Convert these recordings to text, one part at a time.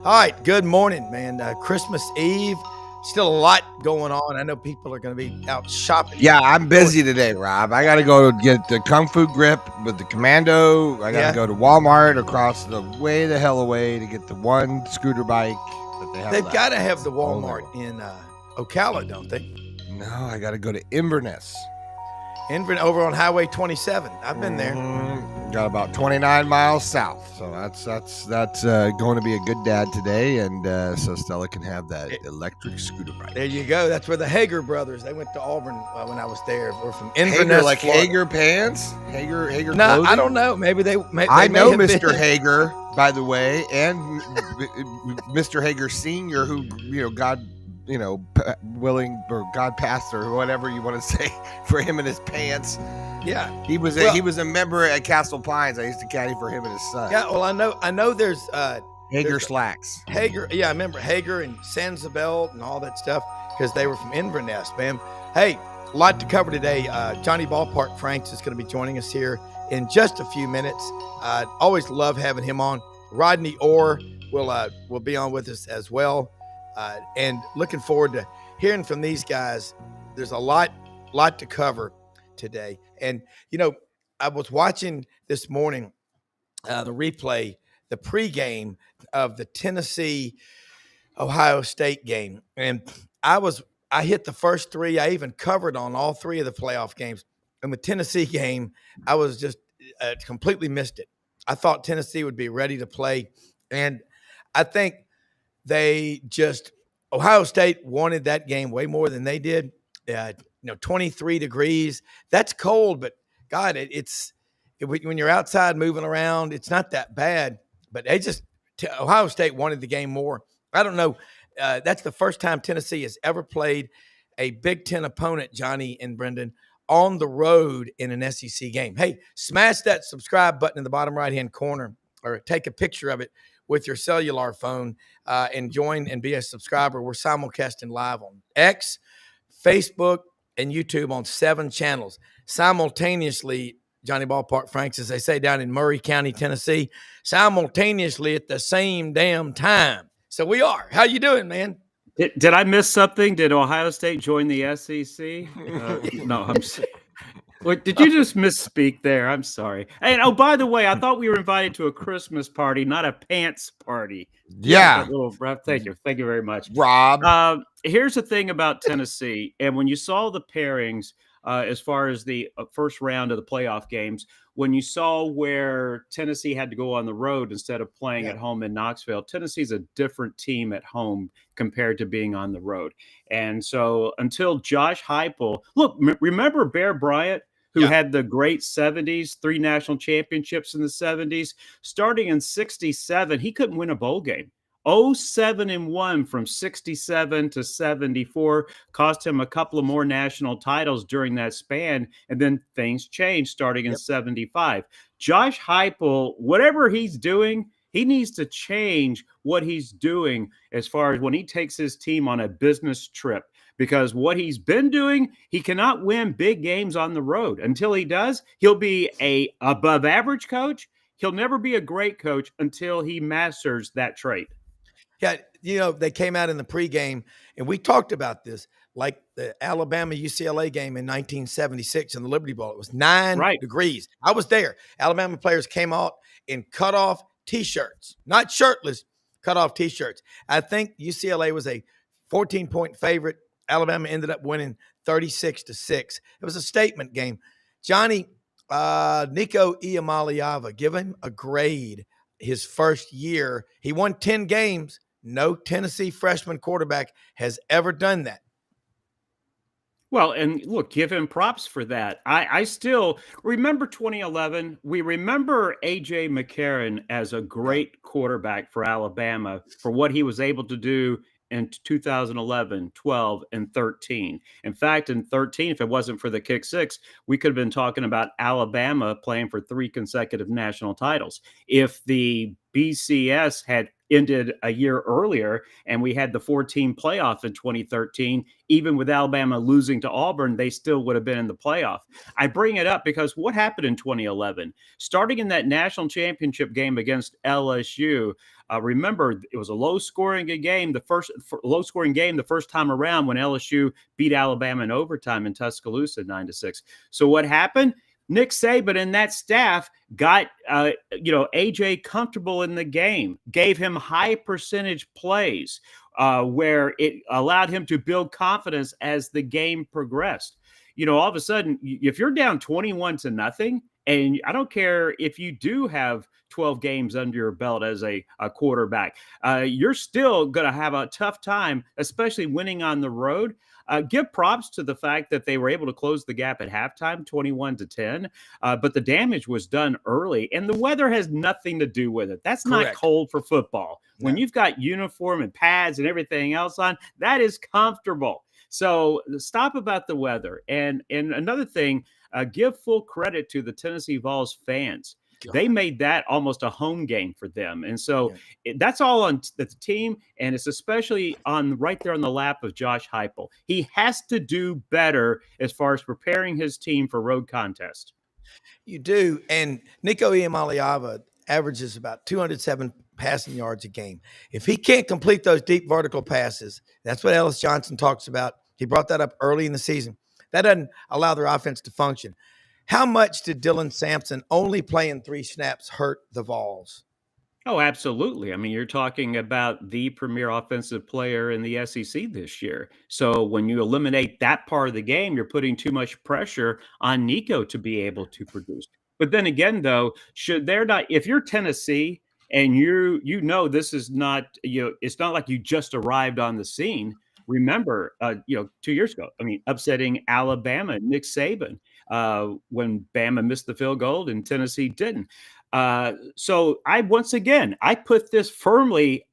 All right, good morning, man. Christmas Eve, still a lot going on. I know people are going to be out shopping. Yeah, I'm busy today, Rob. I got to go get the Kung Fu grip with the Commando. I got to Yeah. go to Walmart across the way the hell away to get the one scooter bike that they have They've left. got to have the It's only Walmart one. in Ocala, don't they? No, I got to go to Inverness. Over on Highway 27. I've been there. Got about 29 miles south, so that's going to be a good dad today, and so Stella can have that electric scooter bike. There you go. That's where the Hager brothers. They went to Auburn when I was there. We're from Inverness, Hager, like Florida. Hager pants, Hager. No, clothing? I don't know. Maybe they. I may know have Mr. been. Hager, by the way, and Mr. Hager Senior, who God, willing, or God passed, or whatever you want to say, for him and his pants. Yeah, he was a member at Castle Pines. I used to caddy for him and his son. Yeah, well, I know. There's Hager slacks. Hager, yeah, I remember Hager and Sansabelt and all that stuff because they were from Inverness, man. Hey, a lot to cover today. Johnny Ballpark Franks is going to be joining us here in just a few minutes. Always love having him on. Rodney Orr will be on with us as well, and looking forward to hearing from these guys. There's a lot to cover today, and I was watching this morning the replay, the pregame of the Tennessee Ohio State game. And I hit the first three. I even covered on all three of the playoff games. In the Tennessee game, I was just completely missed it. I thought Tennessee would be ready to play. And I think Ohio State wanted that game way more than they did. 23 degrees. That's cold, but God, when you're outside moving around, it's not that bad. But Ohio State wanted the game more. I don't know. That's the first time Tennessee has ever played a Big Ten opponent, Johnny and Brendan, on the road in an SEC game. Hey, smash that subscribe button in the bottom right-hand corner, or take a picture of it with your cellular phone and join and be a subscriber. We're simulcasting live on X, Facebook, and YouTube on 7 channels. Simultaneously, Johnny Ballpark Franks, as they say down in Murray County, Tennessee, simultaneously at the same damn time. So we are. How you doing, man? Did I miss something? Did Ohio State join the SEC? No, I'm saying. Wait, did you just misspeak there? I'm sorry. And by the way, I thought we were invited to a Christmas party, not a pants party. Yeah. Thank you very much, Rob. Here's the thing about Tennessee, and when you saw the pairings as far as the first round of the playoff games, when you saw where Tennessee had to go on the road instead of playing at home in Knoxville, Tennessee's a different team at home compared to being on the road. And so until Josh Heupel, look, remember Bear Bryant, who had the great 70s, 3 national championships in the 70s, starting in 67, he couldn't win a bowl game. 0-7-1 from 67 to 74 cost him a couple of more national titles during that span, and then things changed starting in 75. Josh Heupel, whatever he's doing, he needs to change what he's doing as far as when he takes his team on a business trip, because what he's been doing, he cannot win big games on the road. Until he does, he'll be a above average coach. He'll never be a great coach until he masters that trait. Yeah, they came out in the pregame, and we talked about this, like the Alabama-UCLA game in 1976 in the Liberty Bowl. It was 9 degrees. I was there. Alabama players came out in cutoff T-shirts, not shirtless, cutoff T-shirts. I think UCLA was a 14-point favorite. Alabama ended up winning 36-6. It was a statement game. Johnny, Nico Iamaleava, give him a grade. His first year, he won 10 games. No Tennessee freshman quarterback has ever done that. Well, and look, give him props for that. I still remember 2011. We remember A.J. McCarron as a great quarterback for Alabama for what he was able to do in 2011, 12, and 13. In fact, in 13, if it wasn't for the kick six, we could have been talking about Alabama playing for 3 consecutive national titles. If the BCS had ended a year earlier, and we had the 4-team playoff in 2013. Even with Alabama losing to Auburn, they still would have been in the playoff. I bring it up because what happened in 2011? Starting in that national championship game against LSU, remember, it was a low-scoring game the first time around when LSU beat Alabama in overtime in Tuscaloosa 9-6. So what happened? Nick Saban and that staff got AJ comfortable in the game, gave him high percentage plays where it allowed him to build confidence as the game progressed. All of a sudden, if you're down 21-0, and I don't care if you do have 12 games under your belt as a quarterback, you're still going to have a tough time, especially winning on the road. Give props to the fact that they were able to close the gap at halftime, 21-10. But the damage was done early, and the weather has nothing to do with it. That's Correct. not cold for football. No. When you've got uniform and pads and everything else on, that is comfortable. So stop about the weather. And another thing, give full credit to the Tennessee Vols fans. God. They made that almost a home game for them. And so that's all on the team, and it's especially right there on the lap of Josh Heupel. He has to do better as far as preparing his team for road contests. You do. And Nico Iamaleava averages about 207 passing yards a game. If he can't complete those deep vertical passes, that's what Ellis Johnson talks about. He brought that up early in the season. That doesn't allow their offense to function. How much did Dylan Sampson only playing 3 snaps hurt the Vols? Oh, absolutely. I mean, you're talking about the premier offensive player in the SEC this year. So when you eliminate that part of the game, you're putting too much pressure on Nico to be able to produce. But then again, though, if you're Tennessee and this is not, it's not like you just arrived on the scene. Remember, 2 years ago, upsetting Alabama, Nick Saban, when Bama missed the field goal and Tennessee didn't. So I put this firmly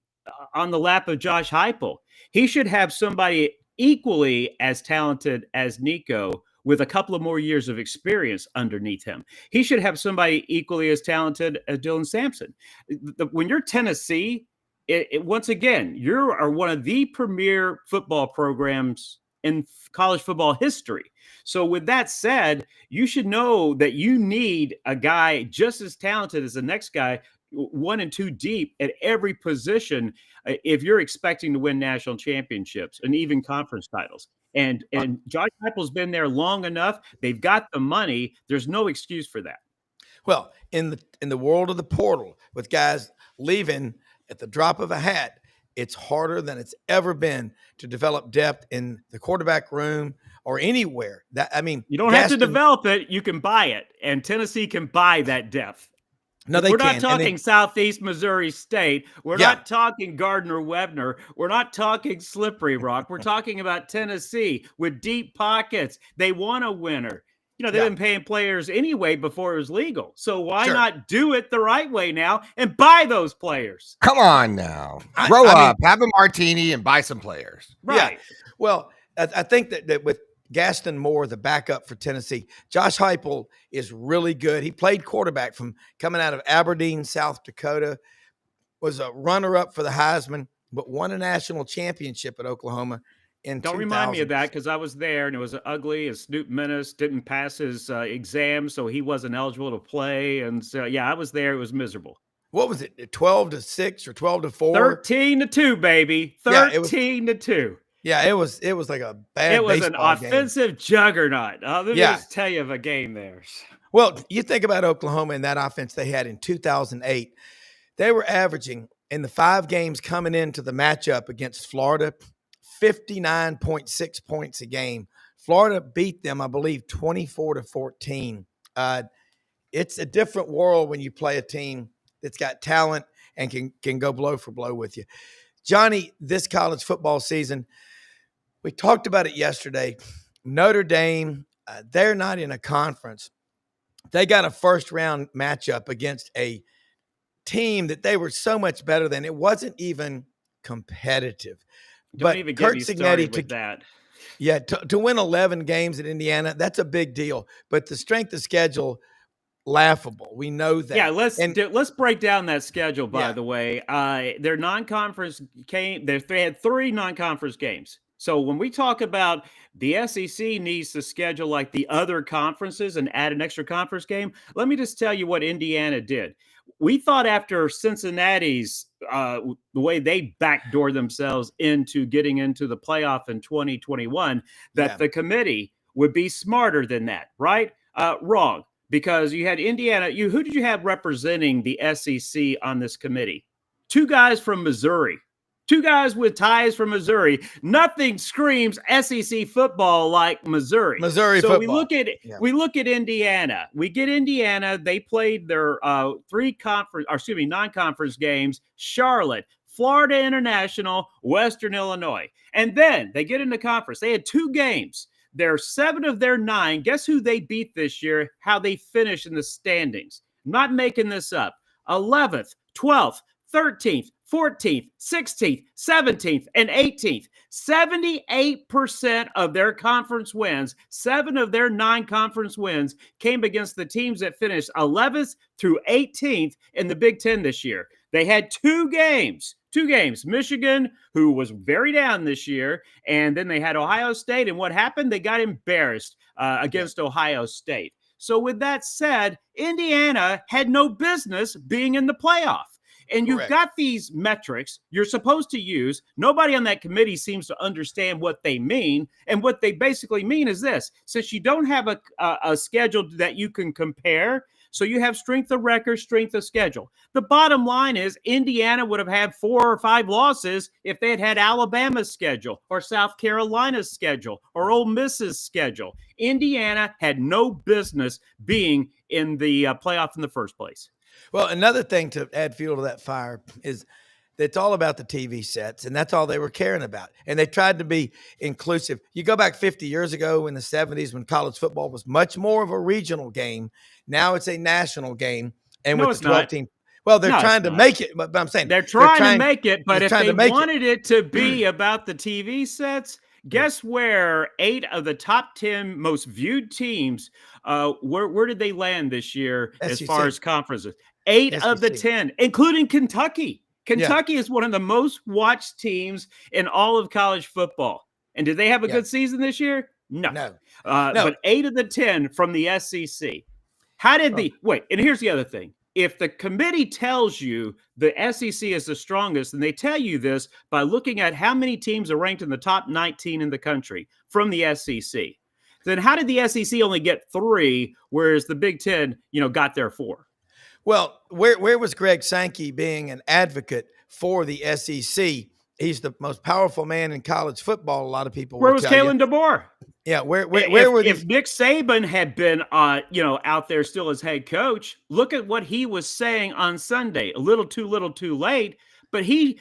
on the lap of Josh Heupel. He should have somebody equally as talented as Nico with a couple of more years of experience underneath him. He should have somebody equally as talented as Dylan Sampson. When you're Tennessee, once again, you are one of the premier football programs in college football history. So with that said, you should know that you need a guy just as talented as the next guy, 1 and 2 deep at every position, if you're expecting to win national championships and even conference titles. And Josh Heupel's been there long enough. They've got the money. There's no excuse for that. Well, in the world of the portal, with guys leaving at the drop of a hat, it's harder than it's ever been to develop depth in the quarterback room or anywhere. You don't have to develop it; you can buy it, and Tennessee can buy that depth. No, We're not talking Southeast Missouri State. We're not talking Gardner-Webner. We're not talking Slippery Rock. We're talking about Tennessee with deep pockets. They want a winner. They've been paying players anyway before it was legal. So why not do it the right way now and buy those players? Come on now. Grow up, have a martini, and buy some players. Right. Yeah. Well, I think that with Gaston Moore, the backup for Tennessee, Josh Heupel is really good. He played quarterback from coming out of Aberdeen, South Dakota, was a runner-up for the Heisman, but won a national championship at Oklahoma. Don't remind me of that because I was there and it was ugly. And Snoop Menace didn't pass his exam, so he wasn't eligible to play. And so, I was there. It was miserable. What was it? 12-6 or 12-4? 13-2, baby. 13-2. Yeah, it was like a bad. It was an offensive juggernaut. Let me just tell you of a game there. Well, you think about Oklahoma and that offense they had in 2008. They were averaging in the 5 games coming into the matchup against Florida 59.6 points a game. Florida beat them, I believe, 24-14. It's a different world when you play a team that's got talent and can go blow for blow with you. Johnny, this college football season, we talked about it yesterday. Notre Dame, they're not in a conference. They got a first-round matchup against a team that they were so much better than. It wasn't even competitive. Don't even get me started with that. Yeah, to win 11 games at Indiana, that's a big deal. But the strength of schedule laughable. We know that. Yeah, let's break down that schedule. By Yeah. the way, their non-conference they had 3 non-conference games. So when we talk about the SEC needs to schedule like the other conferences and add an extra conference game, let me just tell you what Indiana did. We thought after Cincinnati's the way they backdoored themselves into getting into the playoff in 2021 that the committee would be smarter than that, right? Wrong. Because you had Indiana. Who did you have representing the SEC on this committee? 2 guys from Missouri. 2 guys with ties from Missouri. Nothing screams SEC football like Missouri. Missouri so football. we look at Indiana. We get Indiana. They played their 3 non-conference games. Charlotte, Florida International, Western Illinois, and then they get into conference. They had 2 games. They're 7 of their 9. Guess who they beat this year? How they finish in the standings. I'm not making this up. 11th, 12th, 13th, 14th, 16th, 17th, and 18th. 78% of their conference wins, 7 of their 9 conference wins, came against the teams that finished 11th through 18th in the Big Ten this year. They had 2 games. 2 games. Michigan, who was very down this year, and then they had Ohio State. And what happened? They got embarrassed against Ohio State. So with that said, Indiana had no business being in the playoff. And you've got these metrics you're supposed to use. Nobody on that committee seems to understand what they mean. And what they basically mean is this. Since you don't have a schedule that you can compare, so you have strength of record, strength of schedule. The bottom line is Indiana would have had 4 or 5 losses if they had had Alabama's schedule or South Carolina's schedule or Ole Miss's schedule. Indiana had no business being in the playoff in the first place. Well, another thing to add fuel to that fire is it's all about the TV sets, and that's all they were caring about. And they tried to be inclusive. You go back 50 years ago in the 70s when college football was much more of a regional game. Now it's a national game. And with the 12 team, well, they're trying to make it, but I'm saying they're trying to make it. But if they wanted it to be about the TV sets, guess where 8 of the top 10 most viewed teams, where did they land this year as far as conferences? 8 of the 10, including Kentucky. Kentucky is one of the most watched teams in all of college football. And did they have a good season this year? No. But 8 of the 10 from the SEC. How did wait, and here's the other thing. If the committee tells you the SEC is the strongest, and they tell you this by looking at how many teams are ranked in the top 19 in the country from the SEC, then how did the SEC only get 3, whereas the Big Ten, got their 4? Well, where was Greg Sankey being an advocate for the SEC? He's the most powerful man in college football. A lot of people. Where was Kalen DeBoer? Yeah, where were if Nick Saban had been, out there still as head coach? Look at what he was saying on Sunday. A little too late. But he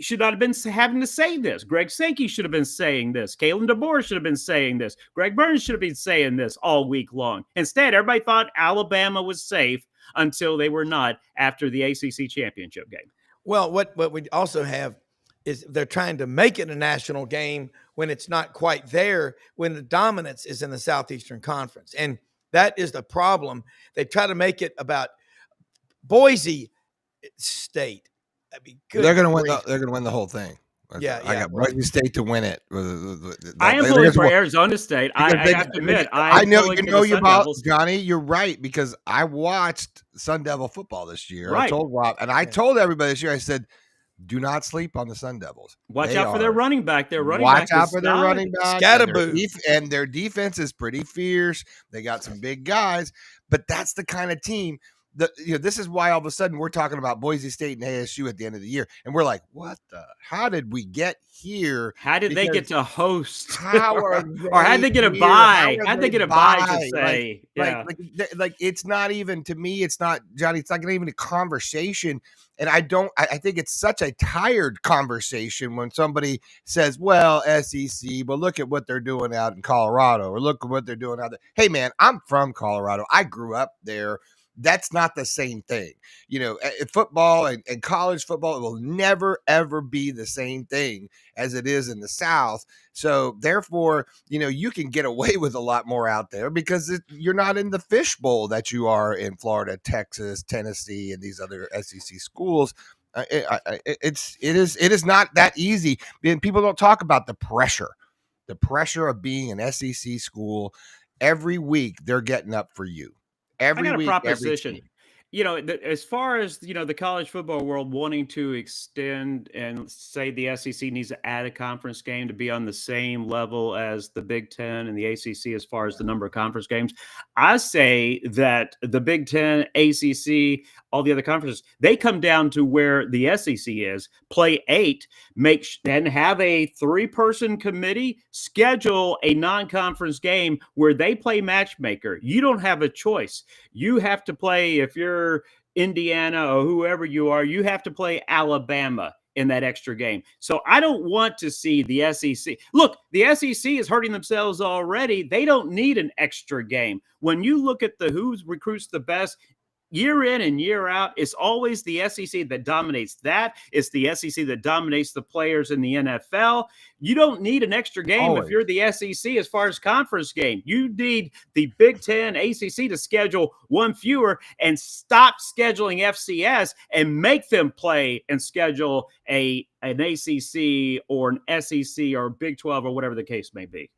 should not have been having to say this. Greg Sankey should have been saying this. Kalen DeBoer should have been saying this. Greg Burns should have been saying this all week long. Instead, everybody thought Alabama was safe until they were not after the ACC championship game. Well, what we also have is they're trying to make it a national game when it's not quite there, when the dominance is in the Southeastern Conference. And that is the problem. They try to make it about Boise State. That'd be good. They're going to win the whole thing. I got Boise State to win it. I am pulling for Arizona State. I have to admit, I know you about Johnny. You're right, because I watched Sun Devil football this year. Right. I told Rob, and I told everybody this year. I said, "Do not sleep on the Sun Devils. Watch out for their running back. Watch out for their running back. Scatterboo. And their defense is pretty fierce. They got some big guys, but that's the kind of team." This is why all of a sudden we're talking about Boise State and ASU at the end of the year. And we're like, how did we get here? How did they get to host? How are they or how did they get a bye? How did they get a bye to say? Like it's not even, to me, it's not, Johnny, it's not even a conversation. And I think it's such a tired conversation when somebody says, well, SEC, but look at what they're doing out in Colorado, or look at what they're doing out there. Hey, man, I'm from Colorado. I grew up there. That's not the same thing. Football and college football, it will never, ever be the same thing as it is in the South. So therefore, you can get away with a lot more out there because you're not in the fishbowl that you are in Florida, Texas, Tennessee, and these other SEC schools. It is not that easy. And people don't talk about the pressure of being an SEC school. Every week they're getting up for you. Every I got a week, proposition. every team. As far as the college football world wanting to extend and say the SEC needs to add a conference game to be on the same level as the Big Ten and the ACC as far as the number of conference games, I say that the Big Ten, ACC, all the other conferences, they come down to where the SEC is, play 8, and have a 3-person committee, schedule a non-conference game where they play matchmaker. You don't have a choice. You have to play, if you're Indiana or whoever you are, you have to play Alabama in that extra game. So I don't want to see the SEC. Look, the SEC is hurting themselves already. They don't need an extra game. When you look at who recruits the best, year in and year out, it's always the SEC that dominates that. It's the SEC that dominates the players in the NFL. You don't need an extra game if you're the SEC as far as conference game. You need the Big Ten, ACC to schedule one fewer and stop scheduling FCS and make them play and schedule an ACC or an SEC or Big 12 or whatever the case may be.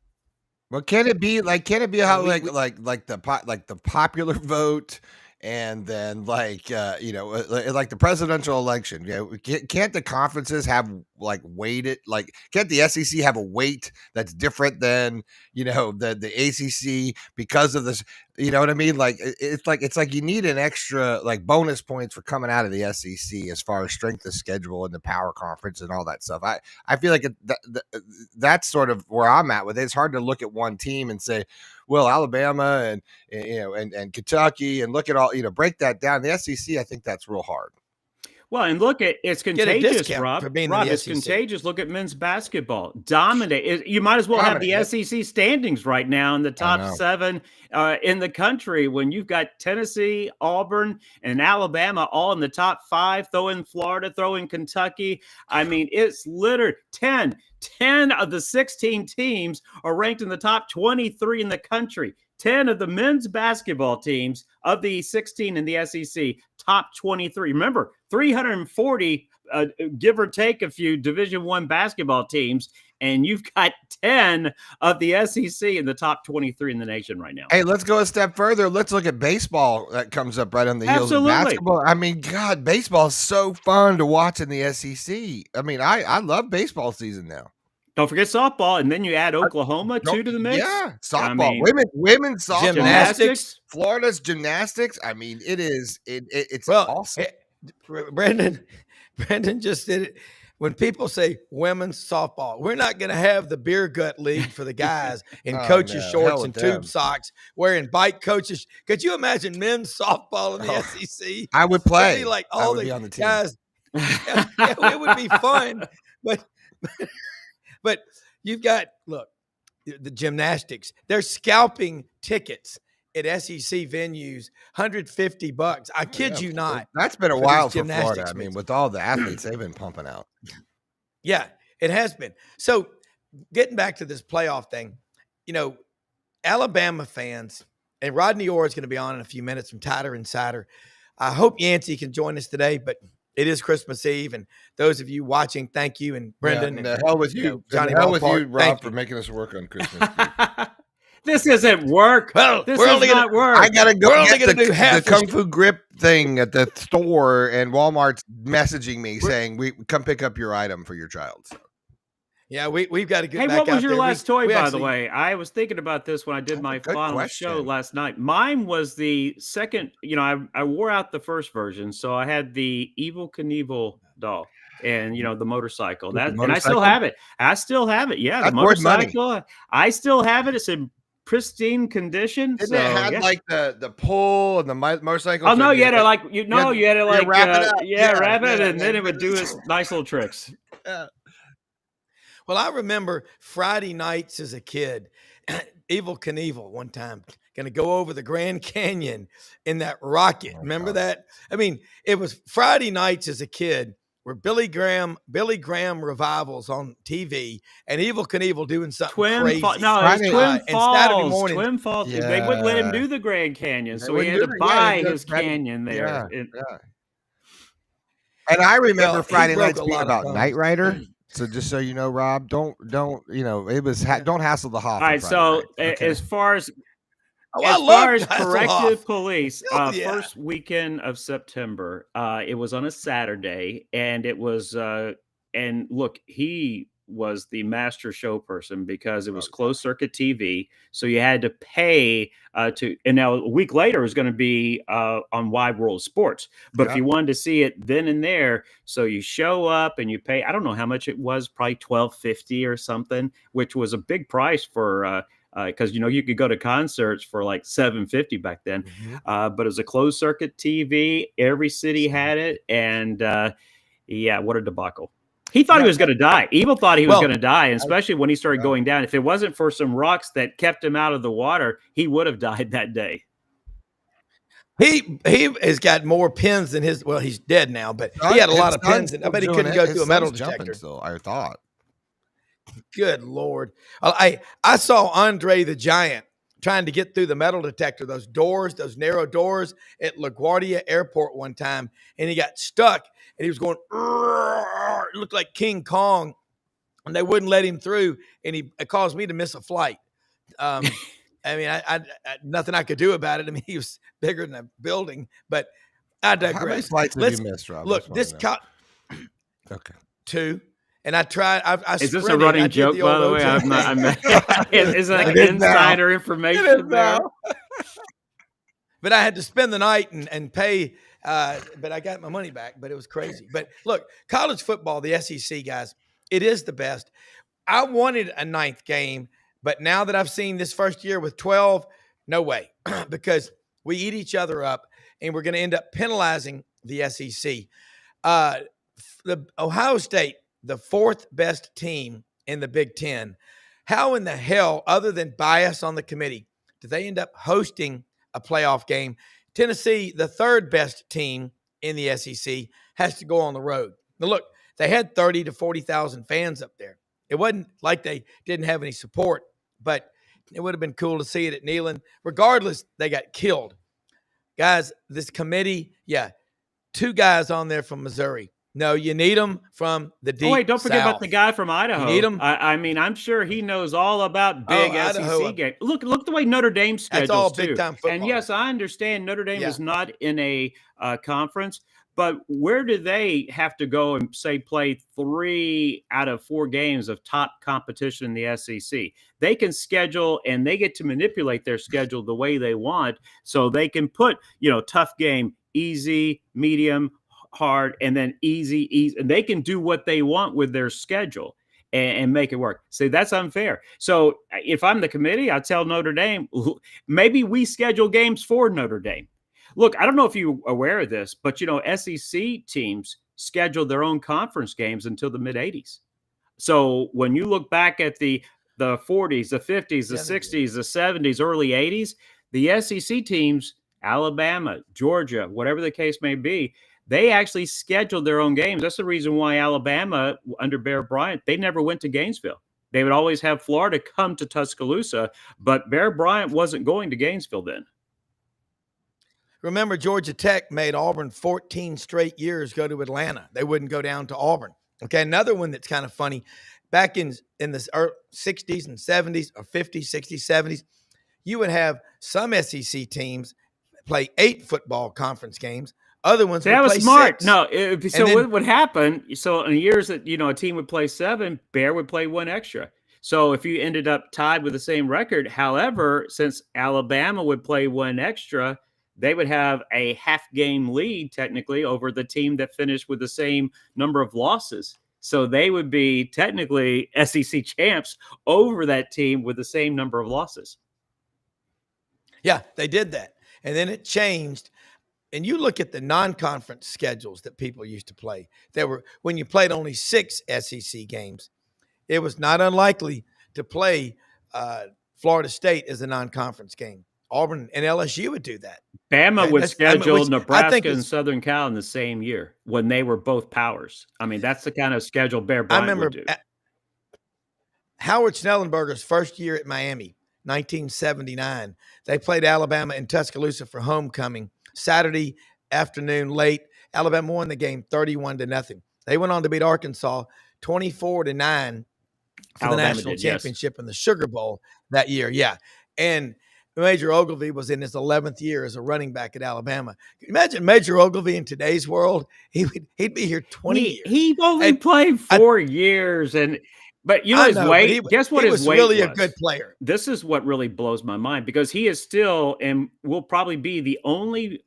Well, can it be how like the popular vote? And then like the presidential election, can't the conferences have weighted, can't the SEC have a weight that's different than, the ACC because of this, you know what I mean? It's like you need an extra bonus points for coming out of the SEC as far as strength of schedule and the power conference and all that stuff. I feel like that's sort of where I'm at with it. It's hard to look at one team and say, well, Alabama and Kentucky, and look at all, break that down. The SEC, I think that's real hard. Well, and look at it's contagious, Rob. It's contagious. Look at men's basketball. Dominate. You might as well have the SEC standings right now in the top 7 in the country when you've got Tennessee, Auburn, and Alabama all in the top 5. Throw in Florida, throw in Kentucky. I mean, it's littered. 10 of the 16 teams are ranked in the top 23 in the country. 10 of the men's basketball teams of the 16 in the SEC, top 23. Remember, 340, give or take a few Division I basketball teams, and you've got 10 of the SEC in the top 23 in the nation right now. Hey, let's go a step further. Let's look at baseball that comes up right on the heels of basketball. I mean, God, baseball is so fun to watch in the SEC. I mean, I love baseball season now. Don't forget softball, and then you add Oklahoma too to the mix. Yeah, softball, women's softball, gymnastics, Florida's gymnastics. I mean, it's awesome. Brandon just did it. When people say women's softball, we're not going to have the beer gut league for the guys in coaches shorts and tube socks wearing bike coaches. Could you imagine men's softball in the SEC? I would play. Like all the on the team. Guys. It would be fun, but you've got, look, the gymnastics. They're scalping tickets at SEC venues, $150. I kid you not. That's been a while for Florida. I mean, with all the athletes they've been pumping out. Yeah, it has been. So getting back to this playoff thing, Alabama fans, and Rodney Orr is going to be on in a few minutes from Tider Insider. I hope Yancey can join us today, but it is Christmas Eve, and those of you watching, thank you, and Brendan. And the hell with you, Johnny. Hell with you, Rob, for making us work on Christmas Eve. This isn't work. Well, this is not work. I gotta go get the Kung Fu grip thing at the store, and Walmart's messaging me saying, "We come pick up your item for your child." So. Yeah, we've got to get back out there. Hey, what was your last toy, by the way? I was thinking about this when I did my final show last night. Mine was the second, I wore out the first version, so I had the Evel Knievel doll and, the motorcycle. And I still have it. Yeah, that's the motorcycle. I still have it. It's in pristine condition. Didn't it have the pull and the motorcycle? Oh, no, you had to wrap it, and then it would do its nice little tricks. Yeah. Well, I remember Friday nights as a kid, Evel Knievel one time. going to go over the Grand Canyon in that rocket. Oh, Remember God. that? I mean, it was Friday nights as a kid where Billy Graham revivals on TV and Evel Knievel doing something crazy. No, it was Friday- Twin and Saturday Falls. morning- Twin Falls. They wouldn't let him Yeah. do the Grand Canyon, They so he wouldn't had do to it. Yeah, buy they his just had to- canyon there. Yeah. And I remember Well, he Friday broke nights a being lot of about bones. Knight Rider. So just so you know, Rob, don't it was don't hassle the Hoff. All on right, Friday so nights, okay? as far as Oh, I as love far as Hasselhoff. corrective police, Oh, yeah. first weekend of September, it was on a Saturday, and it was and look, he was the master show person because it was closed circuit TV, so you had to pay to. And now a week later, it was going to be on Wide World of Sports. But if Yeah. you wanted to see it then and there, so you show up and you pay. I don't know how much it was, probably $12.50 or something, which was a big price for. Because you could go to concerts for like $7.50 back then, but it was a closed circuit TV. Every city had it, and yeah, what a debacle! He thought he was going to die. Evil thought he was Well, going to die, and especially when he started Yeah. going down. If it wasn't for some rocks that kept him out of the water, he would have died that day. He has got more pins than his. Well, he's dead now, but he had a lot of pins. And I bet he couldn't go through a metal detector. Still, I thought. Good Lord. I saw Andre the Giant trying to get through the metal detector, those doors, those narrow doors at LaGuardia Airport one time, and he got stuck, and he was going, it looked like King Kong, and they wouldn't let him through, and it caused me to miss a flight. I mean, I nothing I could do about it. I mean, he was bigger than a building, but I digress. How many flights have you missed, Rob? Look, this okay. 2. And I tried. I Is this a sprinted. I running did joke, the by old the way? OJ I'm not. thing. Is that It is insider now. information there? But I had to spend the night and pay. But I got my money back. But it was crazy. But look, college football, the SEC guys, it is the best. I wanted a 9th game, but now that I've seen this first year with 12, no way, because we eat each other up, and we're going to end up penalizing the SEC. The Ohio State, the 4th best team in the Big Ten. How in the hell, other than bias on the committee, do they end up hosting a playoff game? Tennessee, the 3rd best team in the SEC, has to go on the road. Now, look, they had 30 to 40,000 fans up there. It wasn't like they didn't have any support, but it would have been cool to see it at Neyland. Regardless, they got killed. Guys, this committee, 2 guys on there from Missouri. No, you need them from the deep Oh, wait, don't forget about South. the guy from Idaho. You need him. I mean, I'm sure he knows all about big Idaho. SEC games. Look the way Notre Dame schedules, That's all too. big-time football. And yes, I understand Notre Dame Yeah. is not in a conference, but where do they have to go and, say, play 3 out of 4 games of top competition in the SEC? They can schedule, and they get to manipulate their schedule the way they want, so they can put, tough game, easy, medium, hard, and then easy, and they can do what they want with their schedule and make it work. See, that's unfair. So if I'm the committee, I tell Notre Dame, maybe we schedule games for Notre Dame. Look, I don't know if you're aware of this, but SEC teams scheduled their own conference games until the mid-'80s. So when you look back at the 40s, the 50s, the 60s, the 70s, early 80s, the SEC teams, Alabama, Georgia, whatever the case may be, they actually scheduled their own games. That's the reason why Alabama, under Bear Bryant, they never went to Gainesville. They would always have Florida come to Tuscaloosa, but Bear Bryant wasn't going to Gainesville then. Remember, Georgia Tech made Auburn 14 straight years go to Atlanta. They wouldn't go down to Auburn. Okay, another one that's kind of funny. Back in the 60s and 70s, or 50s, 60s, 70s, you would have some SEC teams play 8 football conference games. Other ones would that was play smart. 6. No, what would happen? So in years that a team would play 7, Bear would play 1 extra. So if you ended up tied with the same record, however, since Alabama would play 1 extra, they would have a half-game lead technically over the team that finished with the same number of losses. So they would be technically SEC champs over that team with the same number of losses. Yeah, they did that, and then it changed. And you look at the non-conference schedules that people used to play. When you played only 6 SEC games, it was not unlikely to play Florida State as a non-conference game. Auburn and LSU would do that. Bama Okay? would That's, I mean, schedule which I think Nebraska and is. Southern Cal in the same year when they were both powers. I mean, that's the kind of schedule Bear I Bryant remember would do. Howard Schnellenberger's first year at Miami, 1979. They played Alabama in Tuscaloosa for homecoming. Saturday afternoon, late. Alabama won the game 31-0. They went on to beat Arkansas 24-9 for the Alabama national did, yes. championship in the Sugar Bowl that year. Yeah. And Major Ogilvy was in his 11th year as a running back at Alabama. Can you imagine Major Ogilvy in today's world? He'd be here 20 years. He only And played 4 years, but you know I his know, weight. but Guess what he his was weight really was? a good player. This is what really blows my mind because he is still and will probably be the only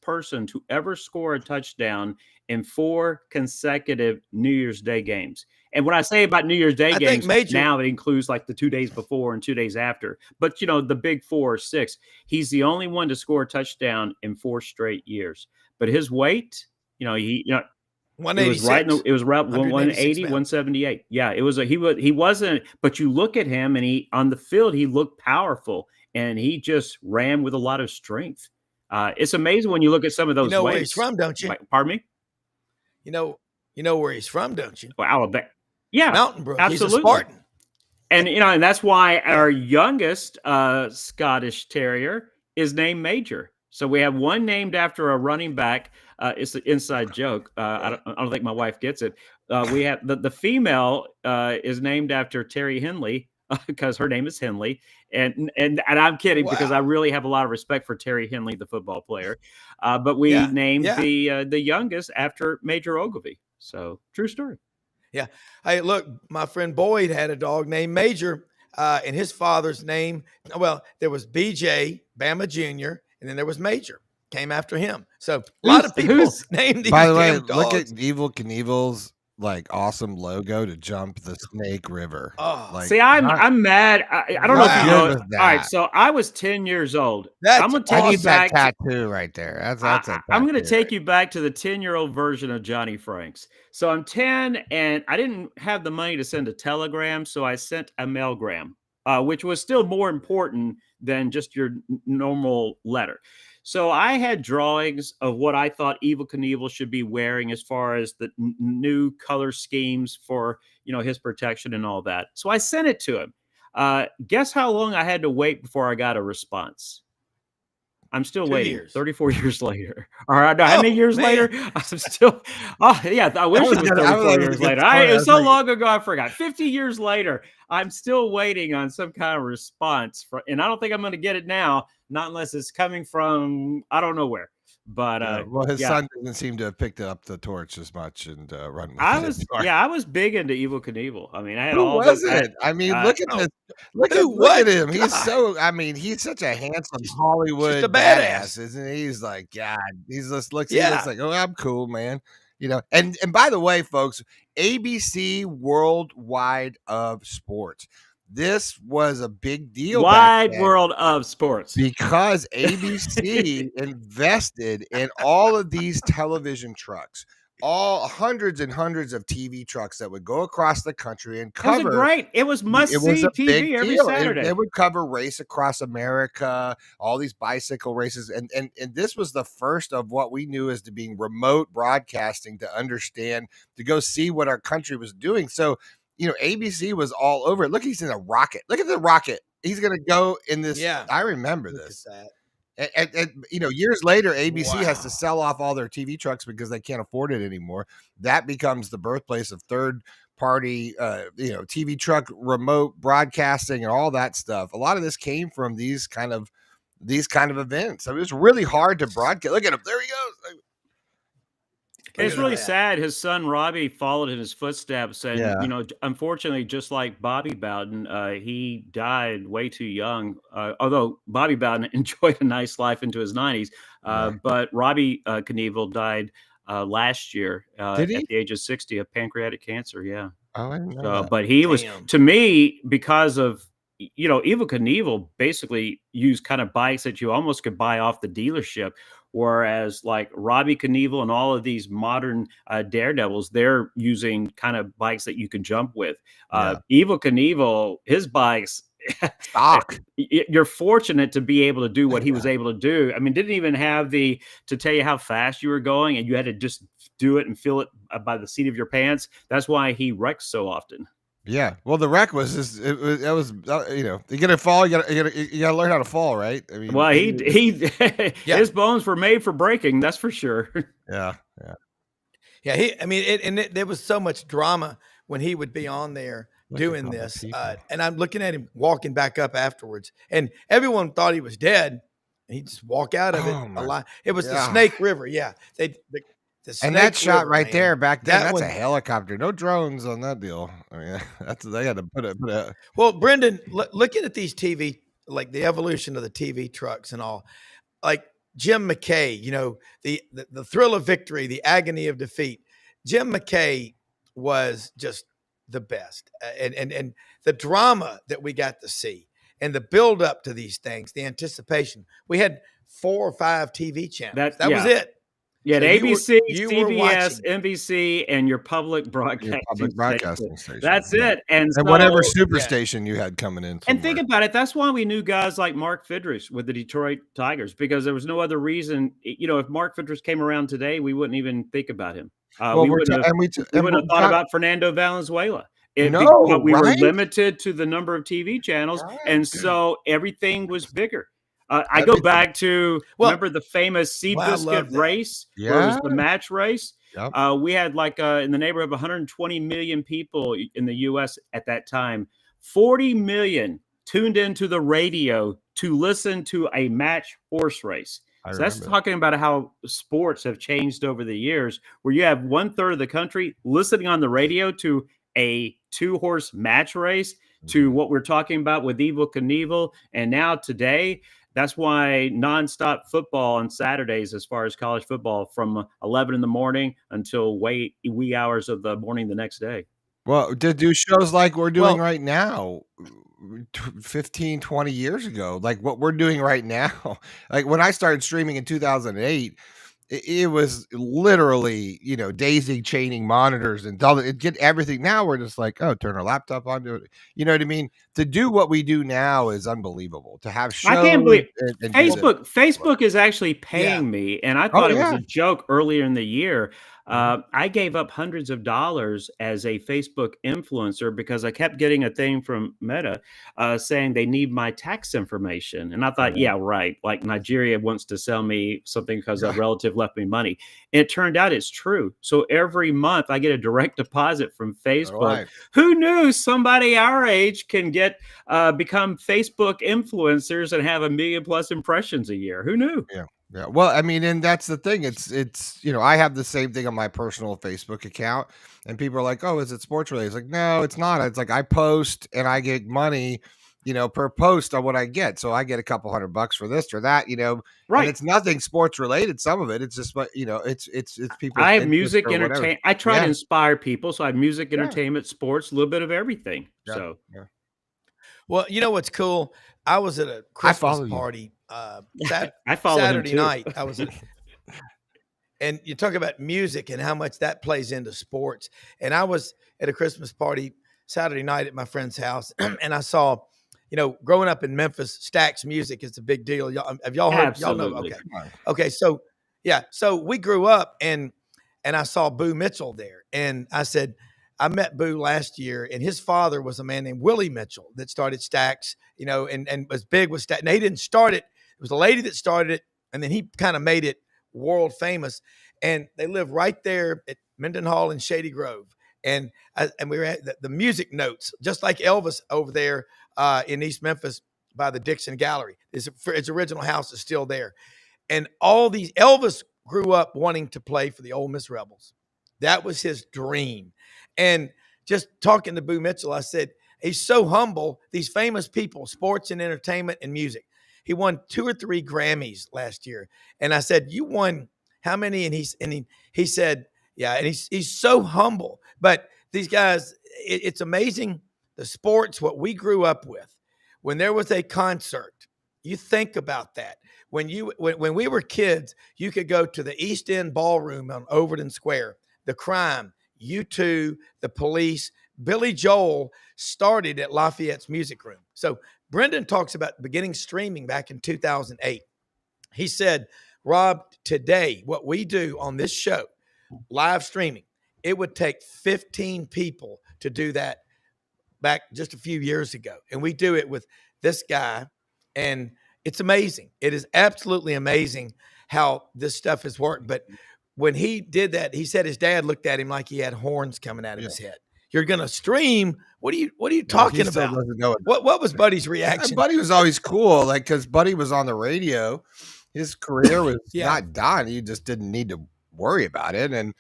person to ever score a touchdown in 4 consecutive New Year's Day games. And when I say about New Year's Day games, now it includes like the 2 days before and 2 days after. But, you know, the big 4 or 6, he's the only one to score a touchdown in 4 straight years. But his weight, it was right. It was right 180, 178. Yeah, it was he wasn't. But you look at him, and he on the field he looked powerful, and he just ran with a lot of strength. It's amazing when you look at some of those. You know weights. where he's from, don't you? Pardon me. You know where he's from, don't you? Well, Alabama. Yeah, Mountain Brook. Absolutely. He's a Spartan. And that's why our youngest Scottish Terrier is named Major. So we have one named after a running back. It's an inside joke. I don't think my wife gets it. We have the female is named after Terry Henley because her name is Henley. And I'm kidding because I really have a lot of respect for Terry Henley, the football player. But we named the youngest after Major Ogilvy. So true story. Yeah. Hey, look, my friend Boyd had a dog named Major, and his father's name. Well, there was BJ Bama Jr. and then there was Major. Came after him. So a lot of people named these. By the way, dogs. look at Evel Knievel's like awesome logo to jump the Snake River. Oh, see, I'm mad. I don't know if you know. All right, so I was 10 years old. I'm gonna take you back. That tattoo right there. I'm gonna take you back to the 10-year-old version of Johnny Franks. So I'm 10, and I didn't have the money to send a telegram, so I sent a mailgram, which was still more important than just your normal letter. So I had drawings of what I thought Evel Knievel should be wearing as far as the new color schemes for, his protection and all that. So I sent it to him. Guess how long I had to wait before I got a response? I'm still 2 waiting. years. 34 years later. All right. How many years later? I'm still. Oh, yeah. I wish it was 34 years later. It was so long ago, I forgot. 50 years later, I'm still waiting on some kind of response. And I don't think I'm going to get it now, not unless it's coming from, I don't know where. But his son doesn't seem to have picked up the torch as much and run with it. I was big into Evel Knievel. I mean, I had Who all wasn't? Look at this. Look at him. He's he's such a handsome Hollywood badass, isn't he? He's like, God, he looks like, oh, I'm cool, man. And by the way, folks, ABC Worldwide of Sports. This was a big deal. Wide world of sports. Because ABC invested in all of these television trucks, all hundreds and hundreds of TV trucks that would go across the country and cover. It was must-see TV every Saturday. It would cover Race Across America, all these bicycle races. And this was the first of what we knew as to being remote broadcasting to understand, to go see what our country was doing. So, ABC was all over it. Look, he's in a rocket. Look at the rocket. He's going to go in this. Yeah, I remember this. And years later, ABC has to sell off all their TV trucks because they can't afford it anymore. That becomes the birthplace of third-party, TV truck remote broadcasting and all that stuff. A lot of this came from these kind of events. I mean, it was really hard to broadcast. Look at him. There he goes. It's really sad. His son Robbie followed in his footsteps, and unfortunately, just like Bobby Bowden, he died way too young. Although Bobby Bowden enjoyed a nice life into his 90s, but Robbie Knievel died last year at the age of 60 of pancreatic cancer. Yeah. Oh, I didn't know that. But he was, to me, because of Evel Knievel basically used kind of bikes that you almost could buy off the dealership. Whereas like Robbie Knievel and all of these modern daredevils, they're using kind of bikes that you can jump with. Evel Knievel, his bikes, Stock. You're fortunate to be able to do what he was able to do. I mean, didn't even have to tell you how fast you were going, and you had to just do it and feel it by the seat of your pants. That's why he wrecks so often. Yeah. Well, the wreck was just you get to fall, you got to learn how to fall, right? I mean, Well, he Yeah. his bones were made for breaking. That's for sure. yeah. Yeah. There was so much drama when he would be on there Look at doing all the this. people. And I'm looking at him walking back up afterwards, and everyone thought he was dead. And he'd just walk out of it Oh, my alive. It was the God. Snake River. Yeah. The And that Snake shot River, right man. there back then, That that's one- a helicopter. No drones on that deal. I mean, they had to put a Well, Brendan, looking at these TV, like the evolution of the TV trucks and all, like Jim McKay, the thrill of victory, the agony of defeat. Jim McKay was just the best, and the drama that we got to see, and the build up to these things, the anticipation. We had 4 or 5 TV channels. That was it. You had So ABC, you were CBS, watching. NBC, and your public broadcasting station. That's it. And whatever so, superstation you had coming in. and think about it. That's why we knew guys like Mark Fidrich with the Detroit Tigers, because there was no other reason. If Mark Fidrich came around today, we wouldn't even think about him. We wouldn't have thought about Fernando Valenzuela. Because we were limited to the number of TV channels, and so everything was bigger. I go back to remember the famous Seabiscuit race, where it was the match race. Yep. We had in the neighborhood of 120 million people in the U.S. at that time. 40 million tuned into the radio to listen to a match horse race. So that's talking about how sports have changed over the years, where you have 1/3 of the country listening on the radio to a 2-horse match race, to what we're talking about with Evel Knievel. And now today, that's why nonstop football on Saturdays, as far as college football, from 11 in the morning until wee hours of the morning the next day. Well, to do shows like we're doing right now, 15, 20 years ago, like what we're doing right now. Like when I started streaming in 2008, it was literally, daisy chaining monitors and get everything. Now we're just like, turn our laptop on, do it. You know what I mean? To do what we do now is unbelievable. To have shows. I can't believe and Facebook is actually paying me, and I thought it was a joke earlier in the year. I gave up hundreds of dollars as a Facebook influencer because I kept getting a thing from Meta saying they need my tax information. And I thought, yeah, right. Like Nigeria wants to sell me something because a relative left me money. And it turned out it's true. So every month I get a direct deposit from Facebook. Right. Who knew somebody our age can become Facebook influencers and have 1 million+ impressions a year? Who knew? Yeah. Yeah. Well, I mean, and that's the thing. It's, I have the same thing on my personal Facebook account, and people are like, oh, is it sports related? It's like, no, it's not. It's like I post and I get money, per post on what I get. So I get a couple $100 for this or that, right. And it's nothing sports related. Some of it, it's just, it's people. I have music entertainment. I try to inspire people. So I have music, entertainment, sports, a little bit of everything. Yeah. So, Well, you know what's cool? I was at a Christmas party Saturday night. I was and you talk about music and how much that plays into sports. And I was at a Christmas party Saturday night at my friend's house, and I saw, growing up in Memphis, Stax music is a big deal. Have y'all heard? Absolutely. Y'all know? Okay. So we grew up, and I saw Boo Mitchell there, and I said, I met Boo last year, and his father was a man named Willie Mitchell that started Stax, and was big with Stax. Now, he didn't start it. It was a lady that started it, and then he kind of made it world famous. And they live right there at Mendenhall and Shady Grove. And we were at the Music Notes, just like Elvis over there in East Memphis by the Dixon Gallery. His original house is still there. And Elvis grew up wanting to play for the Ole Miss Rebels. That was his dream. And just talking to Boo Mitchell, I said, he's so humble. These famous people, sports and entertainment and music. He won 2 or 3 Grammys last year. And I said, you won how many? And he said, yeah. And he's so humble. But these guys, it's amazing, the sports, what we grew up with. When there was a concert, you think about that. When we were kids, you could go to the East End Ballroom on Overton Square, The Crime, U2, The Police, Billy Joel started at Lafayette's Music Room. So Brendan talks about beginning streaming back in 2008. He said, Rob, today, what we do on this show, live streaming, it would take 15 people to do that back just a few years ago. And we do it with this guy. And it's amazing. It is absolutely amazing how this stuff has worked. But when he did that, he said his dad looked at him like he had horns coming out of his head. You're going to stream? What are you talking about? What was Buddy's reaction? Buddy was always cool, like, because Buddy was on the radio. His career was not done. He just didn't need to worry about it. And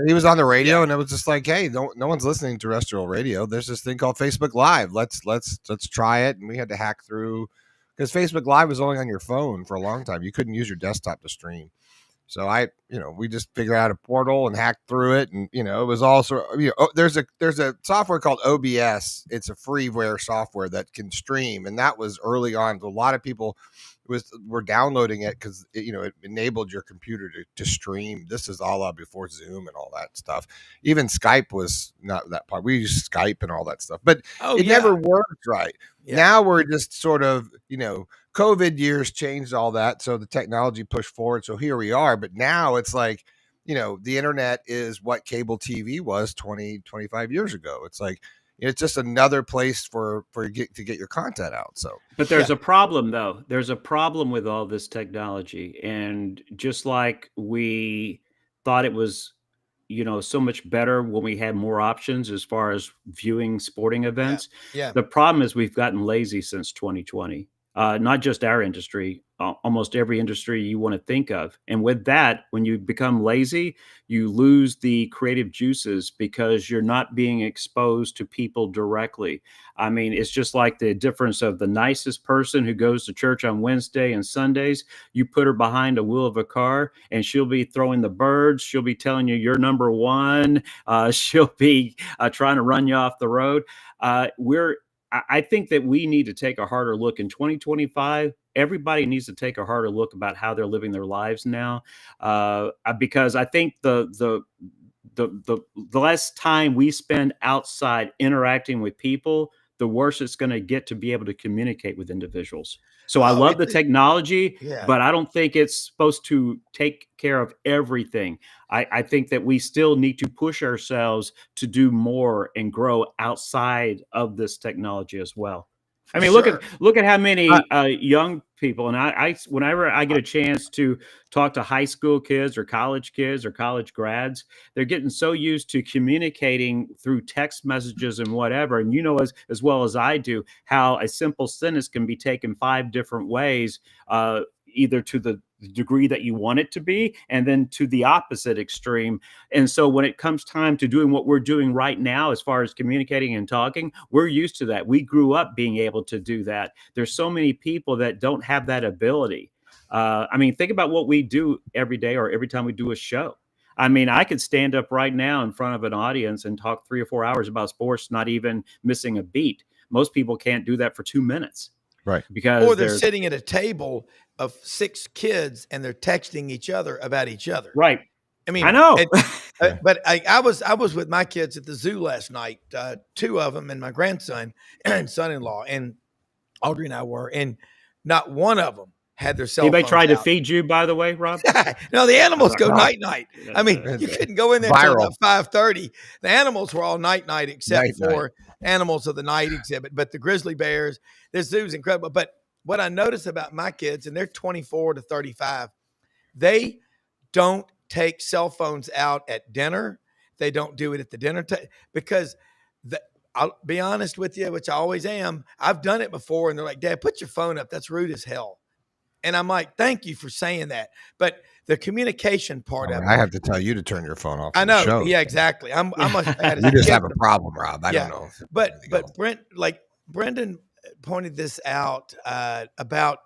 he was on the radio, and it was just like, hey, no one's listening to terrestrial radio. There's this thing called Facebook Live. Let's try it. And we had to hack through, because Facebook Live was only on your phone for a long time. You couldn't use your desktop to stream. So we just figured out a portal and hacked through it, and it was also there's a software called OBS. It's a freeware software that can stream, and that was early on. A lot of people were downloading it because it enabled your computer to stream. This is all before Zoom and all that stuff. Even Skype was not that part. We used Skype and all that stuff, but it never worked right. Yeah. Now we're just sort of COVID years changed all that, so the technology pushed forward. So here we are. But now it's like, the internet is what cable TV was 20-25 years ago. It's like, it's just another place to get your content out. So, but there's a problem, though. There's a problem with all this technology, and just like we thought it was, so much better when we had more options as far as viewing sporting events. Yeah. The problem is we've gotten lazy since 2020. Not just our industry, almost every industry you want to think of. And with that, when you become lazy, you lose the creative juices because you're not being exposed to people directly. I mean, it's just like the difference of the nicest person who goes to church on Wednesday and Sundays. You put her behind a wheel of a car and she'll be throwing the birds. She'll be telling you you're number one. She'll be trying to run you off the road. I think that we need to take a harder look in 2025. Everybody needs to take a harder look about how they're living their lives now, because I think the less time we spend outside interacting with people, the worse it's going to get to be able to communicate with individuals. So I love the technology, but I don't think it's supposed to take care of everything. I think that we still need to push ourselves to do more and grow outside of this technology as well. I mean, look at how many young people, and I whenever I get a chance to talk to high school kids or college grads, they're getting so used to communicating through text messages and whatever. And as well as I do, how a simple sentence can be taken 5 different ways, either to the degree that you want it to be, and then to the opposite extreme. And so when it comes time to doing what we're doing right now, as far as communicating and talking, we're used to that. We grew up being able to do that. There's so many people that don't have that ability. I mean, think about what we do every day or every time we do a show. I mean, I could stand up right now in front of an audience and talk 3 or 4 hours about sports, not even missing a beat. Most people can't do that for 2 minutes. Right. Or they're sitting at a table of 6 kids and they're texting each other about each other. Right. I mean, I know. But I was with my kids at the zoo last night, 2 of them and my grandson and son-in-law, and Audrey and I were, and not one of them had their cell phones Anybody tried to out. feed you, by the way, Rob? No, the animals go night-night. I mean, you couldn't go in there until about 5:30. The animals were all night-night except for Animals of the Night exhibit. But the grizzly bears, this zoo's incredible. But what I notice about my kids, and they're 24 to 35, they don't take cell phones out at dinner. They don't do it at the dinner because I'll be honest with you, which I always am. I've done it before, and they're like, Dad, put your phone up. That's rude as hell. And I'm like, thank you for saying that. But the communication part of it. I have to tell you to turn your phone off. I know. Show. Yeah, exactly. I'm you just have a problem, Rob. I don't know. But Brendan pointed this out about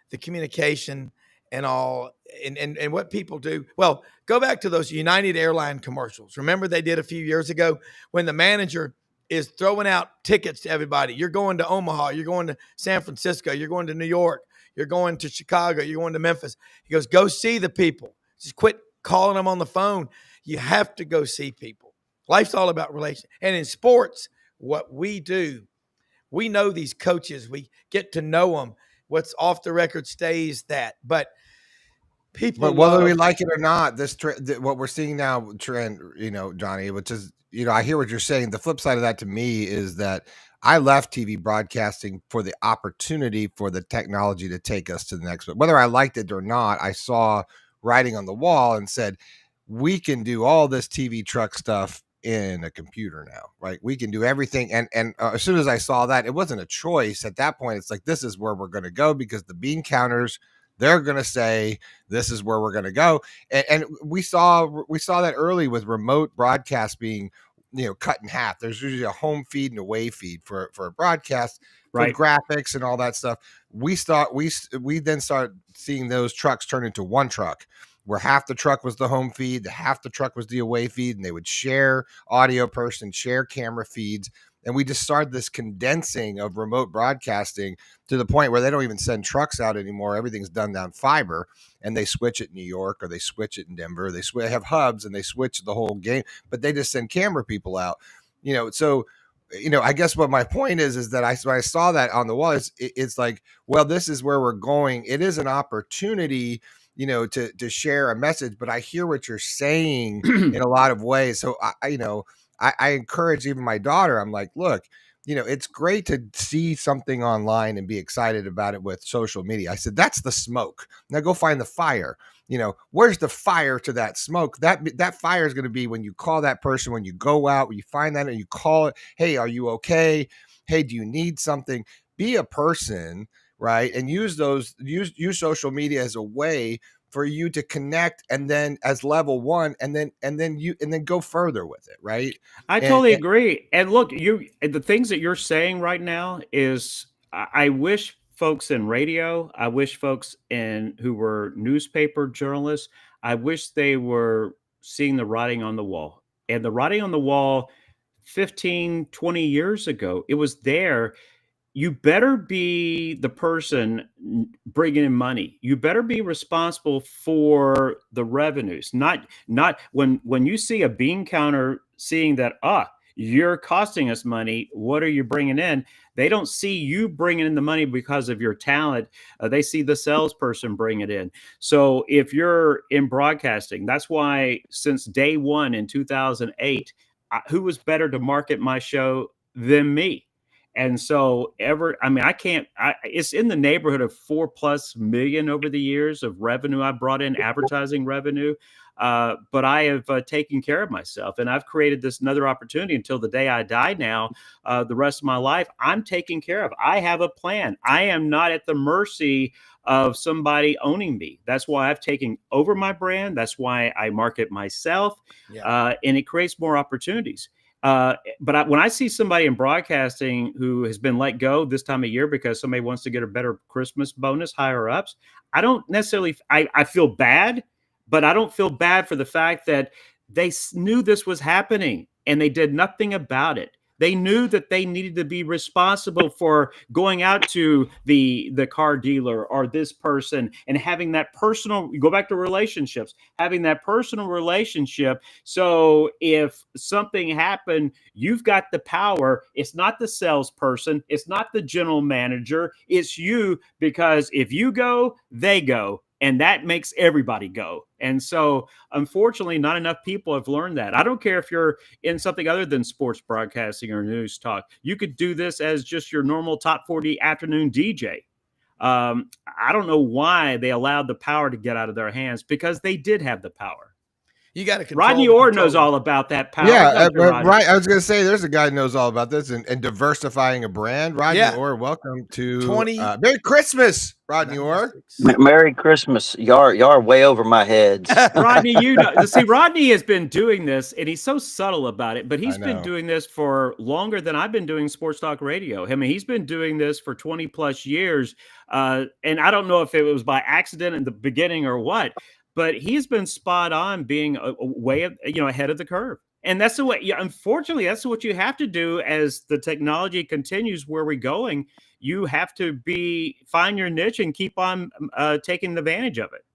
the communication and all and what people do. Well, go back to those United Airline commercials. Remember they did a few years ago when the manager is throwing out tickets to everybody. You're going to Omaha. You're going to San Francisco. You're going to New York. You're going to Chicago. You're going to Memphis. He goes, go see the people. Just quit calling them on the phone. You have to go see people. Life's all about relation. And in sports, what we do, we know these coaches. We get to know them. What's off the record stays that. But people But whether we love. like it or not, what we're seeing now, trend, Johnny, which is, I hear what you're saying. The flip side of that to me is that I left TV broadcasting for the opportunity for the technology to take us to the next. But whether I liked it or not, I saw writing on the wall and said, we can do all this TV truck stuff in a computer now, right? We can do everything. And as soon as I saw that, it wasn't a choice at that point. It's like, this is where we're going to go, because the bean counters, they're going to say, this is where we're going to go. And we saw that early with remote broadcast being, cut in half. There's usually a home feed and away feed for a broadcast, for graphics and all that stuff. We then started seeing those trucks turn into one truck, where half the truck was the home feed, half the truck was the away feed, and they would share audio person, share camera feeds. And we just started this condensing of remote broadcasting to the point where they don't even send trucks out anymore. Everything's done down fiber, and they switch it in New York, or they switch it in Denver. They have hubs and they switch the whole game, but they just send camera people out, So, I guess what my point is that when I saw that on the wall, it's like, well, this is where we're going. It is an opportunity, to share a message, but I hear what you're saying in a lot of ways. So I encourage even my daughter. I'm like, look, it's great to see something online and be excited about it with social media. I said, that's the smoke. Now go find the fire. Where's the fire to that smoke? That fire is going to be when you call that person, when you go out, when you find that and you call it. Hey, are you okay? Hey, do you need something? Be a person, right? And use social media as a way for you to connect, and then as level one, and then go further with it, right? I totally agree. And look, the things that you're saying right now is, I wish folks in radio, I wish folks who were newspaper journalists, I wish they were seeing the writing on the wall. And the writing on the wall 15, 20 years ago, it was there. You better be the person bringing in money. You better be responsible for the revenues. Not when you see a bean counter seeing that, you're costing us money, what are you bringing in? They don't see you bringing in the money because of your talent. They see the salesperson bring it in. So if you're in broadcasting, that's why since day one in 2008, who was better to market my show than me? And so it's in the neighborhood of $4+ million over the years of revenue I brought in, advertising revenue. But I have taken care of myself, and I've created another opportunity until the day I die now. The rest of my life, I'm taken care of. I have a plan. I am not at the mercy of somebody owning me. That's why I've taken over my brand. That's why I market myself, and it creates more opportunities. But when I see somebody in broadcasting who has been let go this time of year because somebody wants to get a better Christmas bonus, higher ups, I don't necessarily, I feel bad, but I don't feel bad for the fact that they knew this was happening and they did nothing about it. They knew that they needed to be responsible for going out to the car dealer or this person and having that personal, go back to relationships, having that personal relationship. So if something happened, you've got the power. It's not the salesperson. It's not the general manager. It's you, because if you go, they go. And that makes everybody go. And so, unfortunately, not enough people have learned that. I don't care if you're in something other than sports broadcasting or news talk. You could do this as just your normal top 40 afternoon DJ. I don't know why they allowed the power to get out of their hands, because they did have the power. You got to control. Rodney Orr knows all about that power. Yeah, right. I was going to say, there's a guy who knows all about this and diversifying a brand. Rodney Orr, welcome to Merry Christmas, Rodney Orr. Merry Christmas. Y'all are way over my head. Rodney, see, Rodney has been doing this, and he's so subtle about it, but he's been doing this for longer than I've been doing sports talk radio. I mean, he's been doing this for 20+ years, and I don't know if it was by accident in the beginning or what, but he's been spot on, being way ahead of the curve. And that's the way, unfortunately, that's what you have to do as the technology continues where we're going. You have to find your niche and keep on taking advantage of it.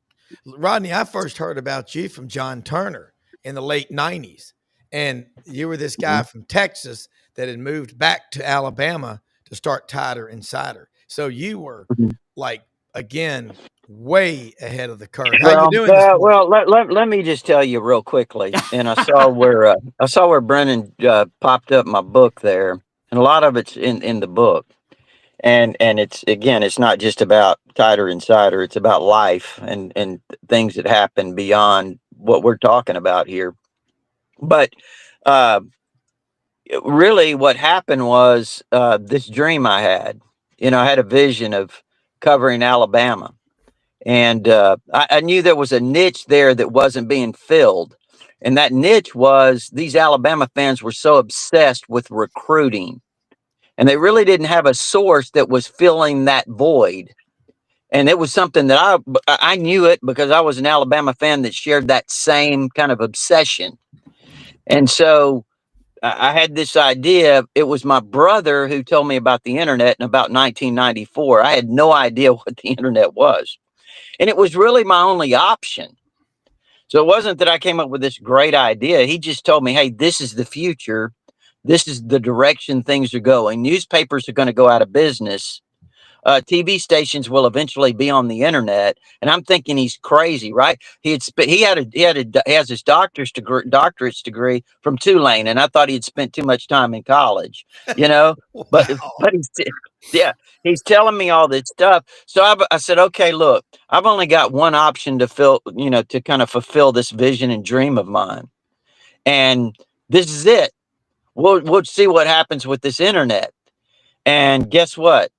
Rodney, I first heard about you from John Turner in the late 90s. And you were this guy from Texas that had moved back to Alabama to start Tighter Insider. So you were Mhm. like, again, way ahead of the curve. How you Well, doing this morning? let me just tell you real quickly. And I saw where Brennan popped up my book there, and a lot of it's in the book. And it's, again, it's not just about Tighter Insider. It's about life and things that happen beyond what we're talking about here. But uh, really, what happened was this dream I had. I had a vision of covering Alabama. And I knew there was a niche there that wasn't being filled. And that niche was these Alabama fans were so obsessed with recruiting. And they really didn't have a source that was filling that void. And it was something that I knew it because I was an Alabama fan that shared that same kind of obsession. And so I had this idea. It was my brother who told me about the internet in about 1994. I had no idea what the internet was. And it was really my only option. So it wasn't that I came up with this great idea. He just told me, hey, this is the future. This is the direction things are going. Newspapers are going to go out of business. TV stations will eventually be on the internet, and I'm thinking he's crazy, right? He has his doctorate's degree from Tulane, and I thought he had spent too much time in college, you know. But Wow. but yeah, he's telling me all this stuff. So I said, okay, look, I've only got one option to to kind of fulfill this vision and dream of mine, and this is it. We'll see what happens with this internet. And guess what?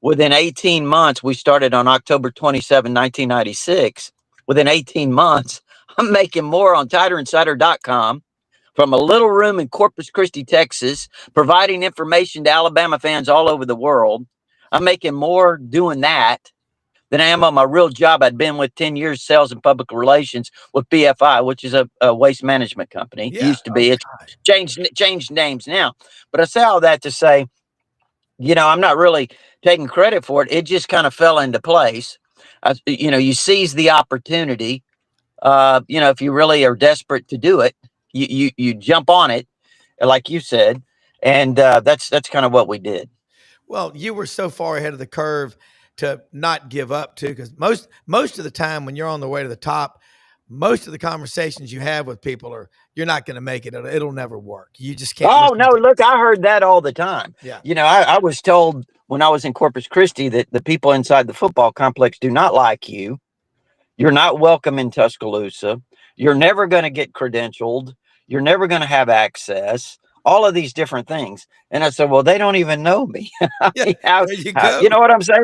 Within 18 months, we started on October 27, 1996. Within 18 months, I'm making more on TighterInsider.com from a little room in Corpus Christi, Texas, providing information to Alabama fans all over the world. I'm making more doing that than I am on my real job. I'd been with 10 years, sales and public relations with BFI, which is a waste management company. Yeah. Used to be. It's changed names now. But I say all that to say, I'm not really taking credit for it. It just kind of fell into place. You seize the opportunity. If you really are desperate to do it, you jump on it, like you said, and that's kind of what we did. Well, you were so far ahead of the curve to not give up too, because most of the time when you're on the way to the top, most of the conversations you have with people are you're not going to make it. It'll never work. You just can't. Oh Listen no! to Look, I heard that all the time. Yeah. I was told when I was in Corpus Christi that the people inside the football complex do not like you. You're not welcome in Tuscaloosa. You're never going to get credentialed. You're never going to have access. All of these different things. And I said, well, they don't even know me. Yeah. How, There you go. you know what I'm saying?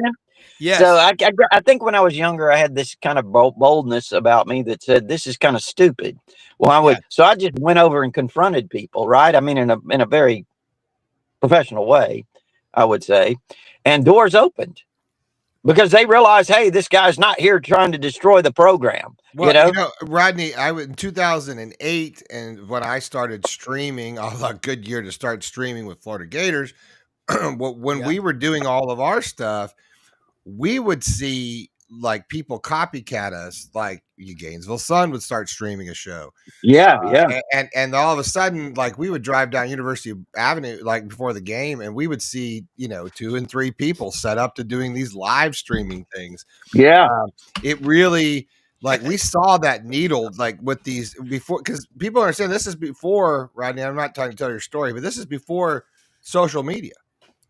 Yes. So I think when I was younger, I had this kind of boldness about me that said, this is kind of stupid. Well, so I just went over and confronted people, right? I mean, in a very professional way, I would say, and doors opened. Because they realize, hey, this guy's not here trying to destroy the program. Well, Rodney, I was in 2008, and when I started streaming, a good year to start streaming with Florida Gators. When we were doing all of our stuff, we would see like people copycat us. Like Gainesville Sun would start streaming a show. Yeah. And all of a sudden, like we would drive down University Avenue like before the game, and we would see 2 and 3 people set up to doing these live streaming things. Yeah. It really like we saw that needle like with these before, because people understand this is before, Rodney. I'm not trying to tell your story, but this is before social media.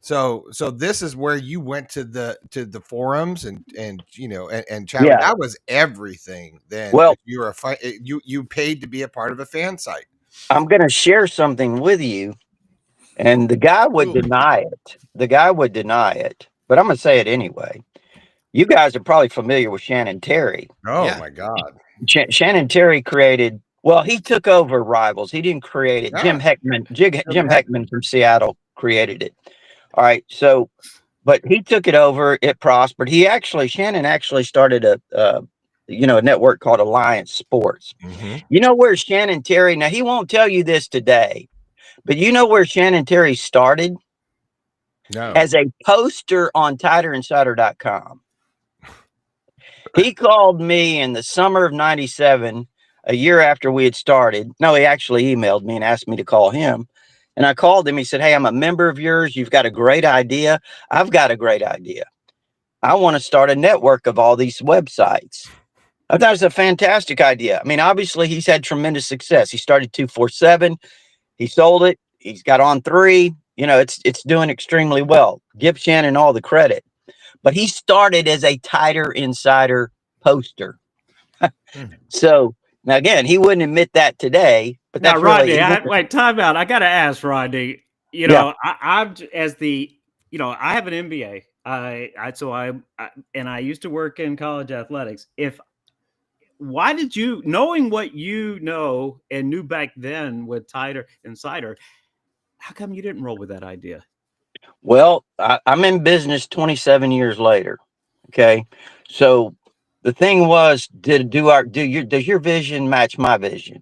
So this is where you went to the forums and chat. Yeah. That was everything. Then Well, if you were you paid to be a part of a fan site. I'm going to share something with you, and the guy would deny it. But I'm going to say it anyway. You guys are probably familiar with Shannon Terry. Oh my God. Shannon Terry created. Well, he took over Rivals. He didn't create it. Yeah. Jim Heckman from Seattle created it. All right. So, but he took it over. It prospered. Shannon actually started a network called Alliance Sports. Mm-hmm. You know where Shannon Terry, now he won't tell you this today, but you know where Shannon Terry started? No. As a poster on TighterInsider.com. He called me in the summer of '97. a year after we had started. No, he actually emailed me and asked me to call him. And I called him. He said, "Hey, I'm a member of yours. You've got a great idea. I've got a great idea. I want to start a network of all these websites." I thought it was a fantastic idea. I mean, obviously, he's had tremendous success. He started 247. He sold it. He's got on 3. You know, it's doing extremely well. Give Shannon all the credit. But he started as a Tighter Insider poster. So now again, he wouldn't admit that today, but Now, that's really Rodney, wait, time out. I got to ask Rodney. You yeah. know, I'm as the, you know, I have an MBA. And I used to work in college athletics. Why did you, knowing what you know and knew back then with Tighter Insider, how come you didn't roll with that idea? Well, I'm in business 27 years later. Okay, so the thing was, does your vision match my vision?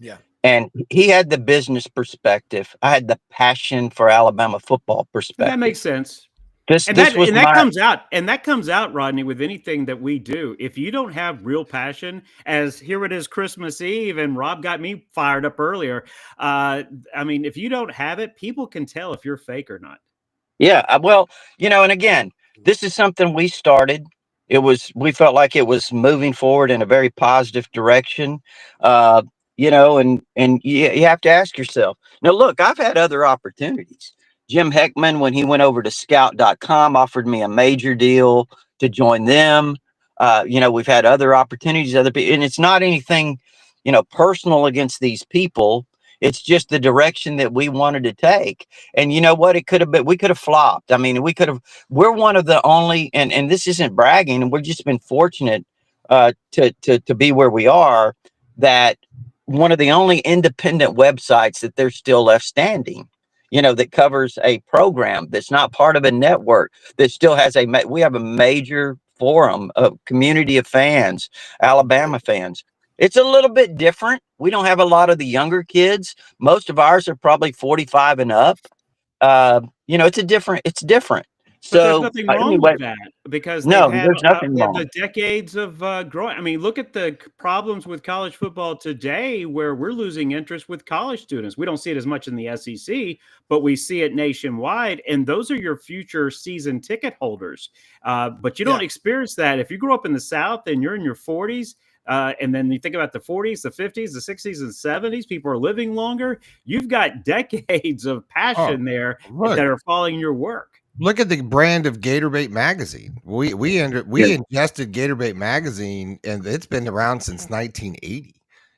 Yeah. And he had the business perspective. I had the passion for Alabama football perspective. That makes sense. This And was that comes out, Rodney, with anything that we do. If you don't have real passion, as here it is Christmas Eve, and Rob got me fired up earlier. I mean, if you don't have it, people can tell if you're fake or not. Yeah, well, you know, and again, this is something we started. We felt like it was moving forward in a very positive direction. You know, and you have to ask yourself. Now, look, I've had other opportunities. Jim Heckman, when he went over to scout.com, offered me a major deal to join them. You know, we've had other opportunities, other people, and it's not anything, you know, personal against these people. It's just the direction that we wanted to take. And you know what? It could have been, we could have flopped. I mean, we're one of the only, and this isn't bragging, and we've just been fortunate to be where we are, that one of the only independent websites that there's still left standing, you know, that covers a program that's not part of a network, that still has we have a major forum of community of fans, Alabama fans. It's a little bit different. We don't have a lot of the younger kids. Most of ours are probably 45 and up. You know, it's different. But there's So nothing wrong anyway, with that, because no, there's nothing they have wrong. the decades of growing. I mean, look at the problems with college football today, where we're losing interest with college students. We don't see it as much in the SEC, but we see it nationwide. And those are your future season ticket holders. But you don't experience that. If you grew up in the South and you're in your 40s, and then you think about the 40s, the 50s, the 60s, and 70s, people are living longer. You've got decades of passion there that are following your work. Look at the brand of Gatorbait magazine. We ingested Gatorbait magazine, and it's been around since 1980.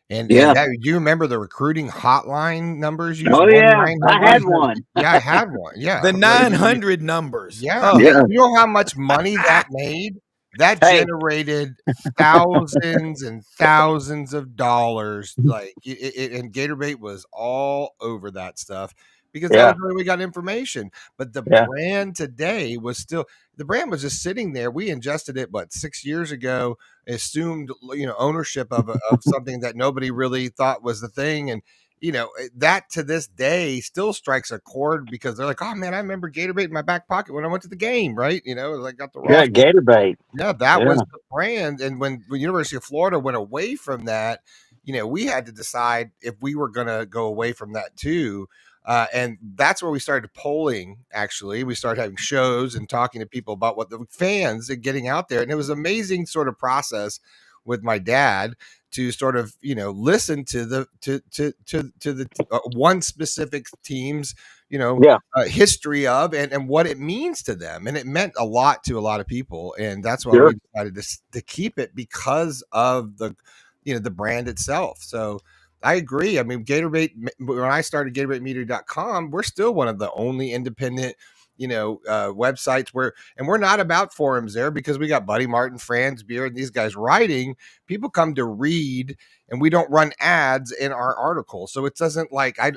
And do you remember the recruiting hotline numbers? Oh yeah, I had one. Yeah, I had one. Yeah, the 900 numbers. Yeah. Oh. You know how much money that made? That generated thousands and thousands of dollars. Like and Gatorbait was all over that stuff, because that was where we got information. But the brand today was still, the brand was just sitting there. We ingested it, 6 years ago, assumed, you know, ownership of something that nobody really thought was the thing. And, you know, that to this day still strikes a chord, because they're like, oh man, I remember Gatorbait in my back pocket when I went to the game, right? You know, I got the Gatorbait. Yeah, that was the brand. And when University of Florida went away from that, you know, we had to decide if we were going to go away from that too. And that's where we started polling. Actually, we started having shows and talking to people about what the fans and getting out there. And it was an amazing sort of process with my dad to sort of, you know, listen to the one specific team's, you know, history of and what it means to them. And it meant a lot to a lot of people. And that's why we decided to keep it, because of the, you know, the brand itself. So I agree. I mean, Gatorbait, when I started GatorabateMedia.com, we're still one of the only independent, you know, websites and we're not about forums there, because we got Buddy Martin, Franz Beer, and these guys writing. People come to read, and we don't run ads in our articles. So it doesn't, like, I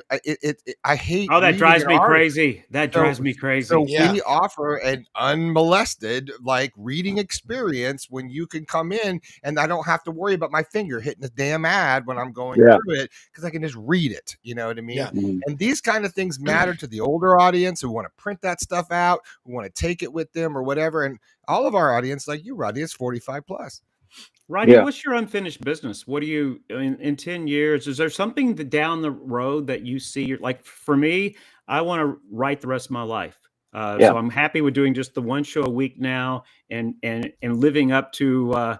hate. Oh, that drives me crazy. That drives me crazy. So we offer an unmolested, like, reading experience when you can come in, and I don't have to worry about my finger hitting the damn ad when I'm going through it, because I can just read it. You know what I mean? Yeah. And these kind of things matter to the older audience who want to print that stuff out, who want to take it with them or whatever. And all of our audience, like you, Rodney, is 45 plus. Rodney, Yeah. what's your unfinished business? What do you in 10 years? Is there something down the road that you see? Like for me, I want to write the rest of my life. Yeah. So I'm happy with doing just the one show a week now, and living up to.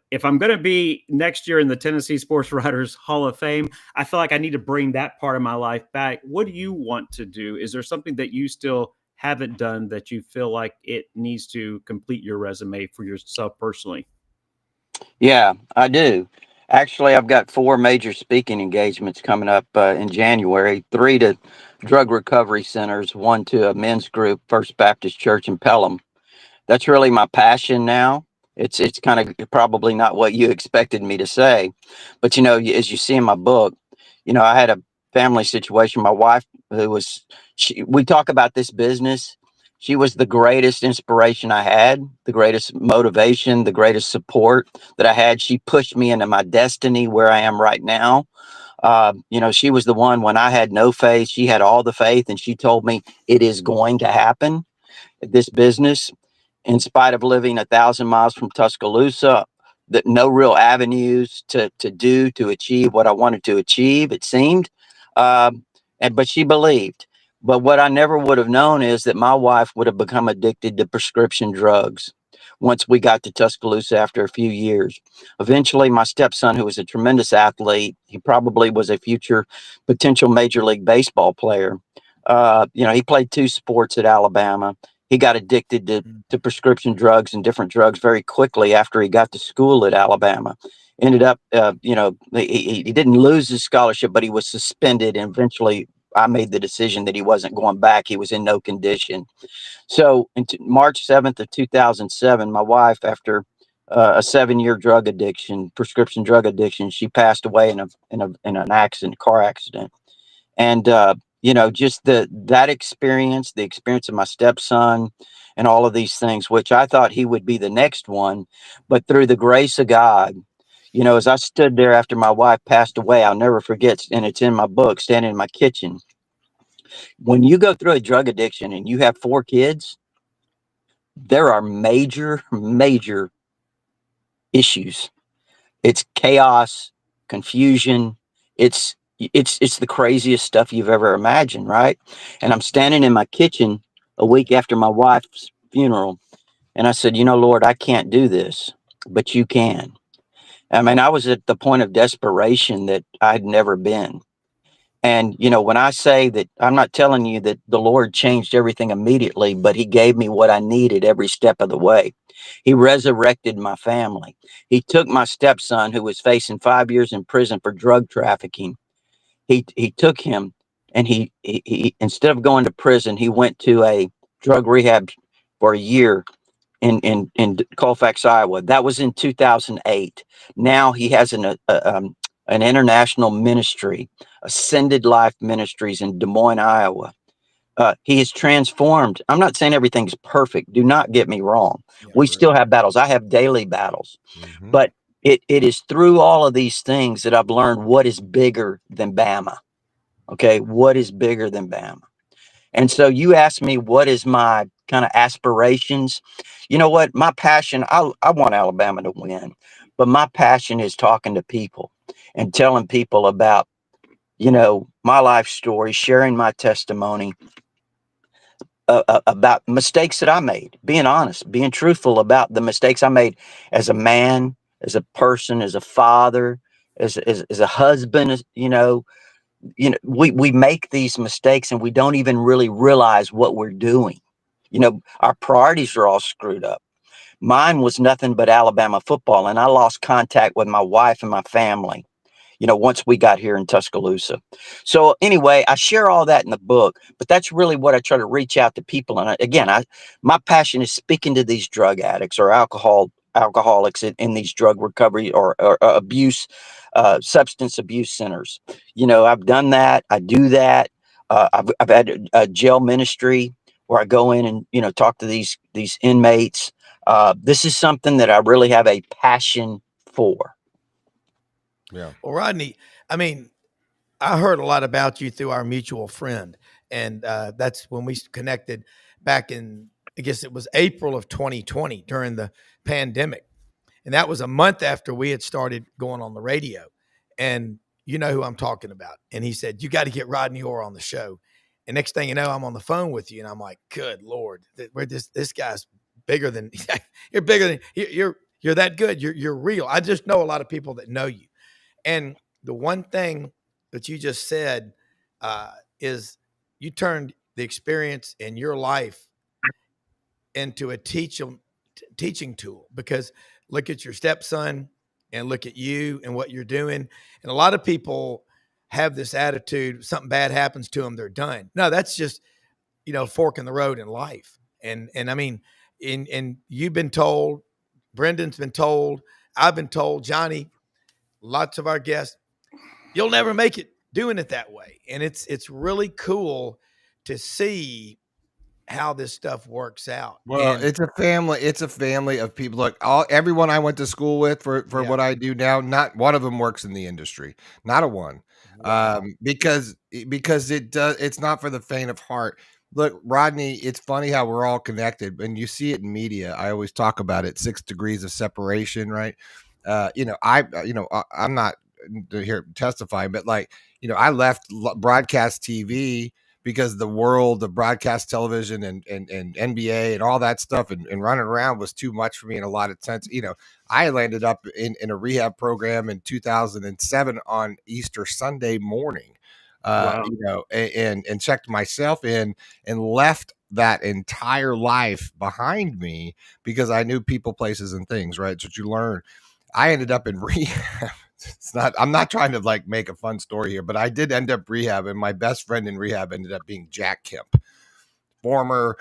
If I'm going to be next year in the Tennessee Sports Writers Hall of Fame, I feel like I need to bring that part of my life back. What do you want to do? Is there something that you still haven't done that you feel like it needs to complete your resume for yourself personally? Yeah, I do. Actually, I've got 4 major speaking engagements coming up in January, 3 to drug recovery centers, 1 to a men's group, First Baptist Church in Pelham. That's really my passion now. It's kind of probably not what you expected me to say, but as you see in my book, I had a family situation. My wife, who was, we talk about this business. She was the greatest inspiration I had, the greatest motivation, the greatest support that I had. She pushed me into my destiny where I am right now. She was the one when I had no faith. She had all the faith, and she told me it is going to happen. This business, in spite of living 1,000 miles from Tuscaloosa, that no real avenues to achieve what I wanted to achieve, it seemed. But she believed. But what I never would have known is that my wife would have become addicted to prescription drugs once we got to Tuscaloosa after a few years. Eventually, my stepson, who was a tremendous athlete, he probably was a future potential Major League Baseball player. He played 2 sports at Alabama. He got addicted to prescription drugs and different drugs very quickly after he got to school at Alabama. Ended up, he didn't lose his scholarship, but he was suspended. And eventually, I made the decision that he wasn't going back. He was in no condition. So, March 7th of 2007, my wife, after a 7-year drug addiction, prescription drug addiction, she passed away in an accident, car accident. And just that experience, the experience of my stepson, and all of these things, which I thought he would be the next one, but through the grace of God, as I stood there after my wife passed away, I'll never forget, and it's in my book, standing in my kitchen. When you go through a drug addiction and you have 4 kids, there are major, major issues. It's chaos, confusion. It's the craziest stuff you've ever imagined, right? And I'm standing in my kitchen a week after my wife's funeral, and I said, Lord, I can't do this, but you can. I mean, I was at the point of desperation that I'd never been. And, when I say that, I'm not telling you that the Lord changed everything immediately, but he gave me what I needed every step of the way. He resurrected my family. He took my stepson, who was facing 5 years in prison for drug trafficking. He took him, and he instead of going to prison, he went to a drug rehab for a year in Colfax, Iowa. That was in 2008. Now he has an international ministry, Ascended Life Ministries in Des Moines, Iowa. He has transformed. I'm not saying everything's perfect. Do not get me wrong. Yeah, We right. still have battles. I have daily battles, Mhm. but it is through all of these things that I've learned what is bigger than Bama. Okay, what is bigger than Bama? And so you asked me, what is my kind of aspirations? You know what? My passion, I want Alabama to win, but my passion is talking to people and telling people about, my life story, sharing my testimony, about mistakes that I made, being honest, being truthful about the mistakes I made as a man, as a person, as a father, as a husband, we make these mistakes and we don't even really realize what we're doing. Our priorities are all screwed up. Mine was nothing but Alabama football, and I lost contact with my wife and my family, once we got here in Tuscaloosa. So anyway, I share all that in the book, but that's really what I try to reach out to people. And my passion is speaking to these drug addicts or alcoholics in these drug recovery or abuse, substance abuse centers. I've done that. I do that. I've had a jail ministry where I go in and, talk to these inmates. This is something that I really have a passion for. Yeah. Well, Rodney, I mean, I heard a lot about you through our mutual friend, and that's when we connected back in, I guess it was April of 2020 during the pandemic. And that was a month after we had started going on the radio. And you know who I'm talking about. And he said, you got to get Rodney Orr on the show. And next thing you know, I'm on the phone with you. And I'm like, good Lord, this guy's bigger than you're bigger than you're that good. You're real. I just know a lot of people that know you. And the one thing that you just said is you turned the experience in your life into a teaching tool, because look at your stepson and look at you and what you're doing. And a lot of people have this attitude, something bad happens to them, they're done. No, that's just, fork in the road in life. And I mean, and you've been told, Brendan's been told, I've been told, Johnny, lots of our guests, you'll never make it doing it that way. And it's really cool to see how this stuff works out. Well, And it's a family of people. Look, everyone I went to school with for what I do now, not one of them works in the industry. Not a one. wow. Because it's not for the faint of heart. Look, Rodney, it's funny how we're all connected, and you see it in media. I always talk about it, 6 degrees of separation, right? I'm not here testifying, but I left broadcast TV because the world of broadcast television and NBA and all that stuff and running around was too much for me in a lot of sense. I landed up in a rehab program in 2007 on Easter Sunday morning, Wow. and checked myself in and left that entire life behind me because I knew people, places, and things, right? It's what you learn. I ended up in rehab. I'm not trying to make a fun story here, but I did end up rehab, and my best friend in rehab ended up being Jack Kemp, former,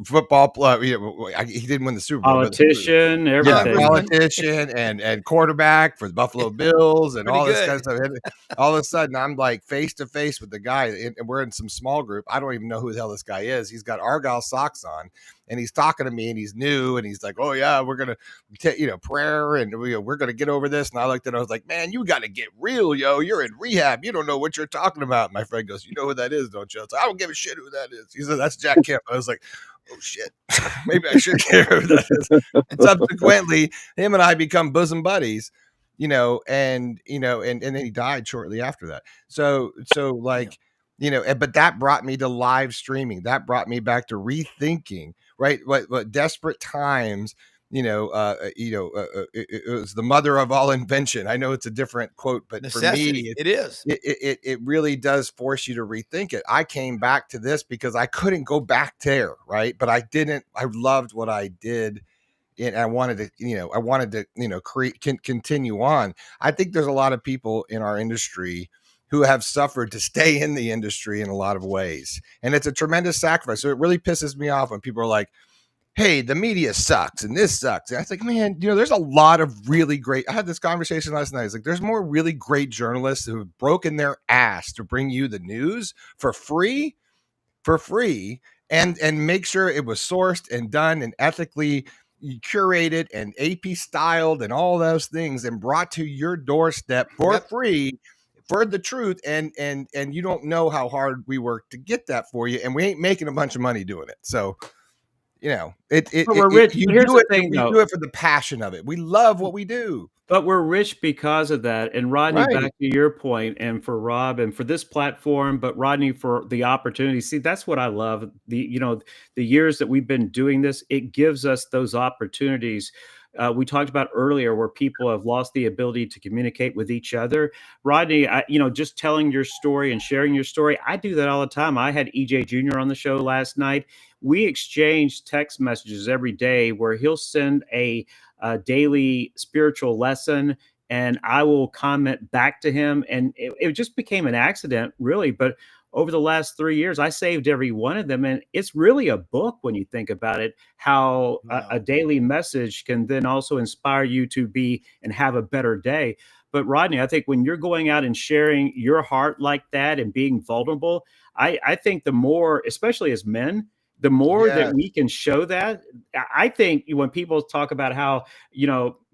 football player. He didn't win the Super Bowl, Politician, everything. Politician and quarterback for the Buffalo Bills and all this kind of stuff. And all of a sudden, I'm face to face with the guy, and we're in some small group. I don't even know who the hell this guy is. He's got Argyle socks on, and he's talking to me, and he's new, and he's like, "Oh yeah, we're gonna, prayer, and we're gonna get over this." And I looked at him, I was like, "Man, you got to get real, yo. You're in rehab. You don't know what you're talking about." My friend goes, "You know who that is, don't you?" I was like, "I don't give a shit who that is." He said, "That's Jack Kemp." I was like, "Oh shit, maybe I should care who that is." And subsequently, him and I become bosom buddies, and then he died shortly after that. So but that brought me to live streaming. That brought me back to rethinking, right? What desperate times, it was the mother of all invention. I know it's a different quote, but necessity. For me, it is. It really does force you to rethink it. I came back to this because I couldn't go back there, right? But I loved what I did. And I wanted to, continue on. I think there's a lot of people in our industry who have suffered to stay in the industry in a lot of ways. And it's a tremendous sacrifice. So it really pisses me off when people are like, hey, the media sucks and this sucks. And I was like, man, there's a lot of really great, I had this conversation last night. It's like, there's more really great journalists who have broken their ass to bring you the news for free and make sure it was sourced and done and ethically curated and AP styled and all those things and brought to your doorstep for free for the truth. And you don't know how hard we work to get that for you. And we ain't making a bunch of money doing it. So, we're rich. You Here's do the it, thing, we though. do it for the passion of it. We love what we do. But we're rich because of that. And Rodney, Right. back to your point, and for Rob and for this platform, but Rodney for the opportunity. See, that's what I love. The years that we've been doing this, it gives us those opportunities. We talked about earlier where people have lost the ability to communicate with each other. Rodney, just telling your story and sharing your story, I do that all the time. I had EJ Jr. on the show last night. We exchange text messages every day where he'll send a daily spiritual lesson and I will comment back to him. And it just became an accident, really. But over the last 3 years, I saved every one of them. And it's really a book when you think about it, how a daily message can then also inspire you to be and have a better day. But Rodney, I think when you're going out and sharing your heart like that and being vulnerable, I think the more, especially as men, the more that we can show that, I think when people talk about how,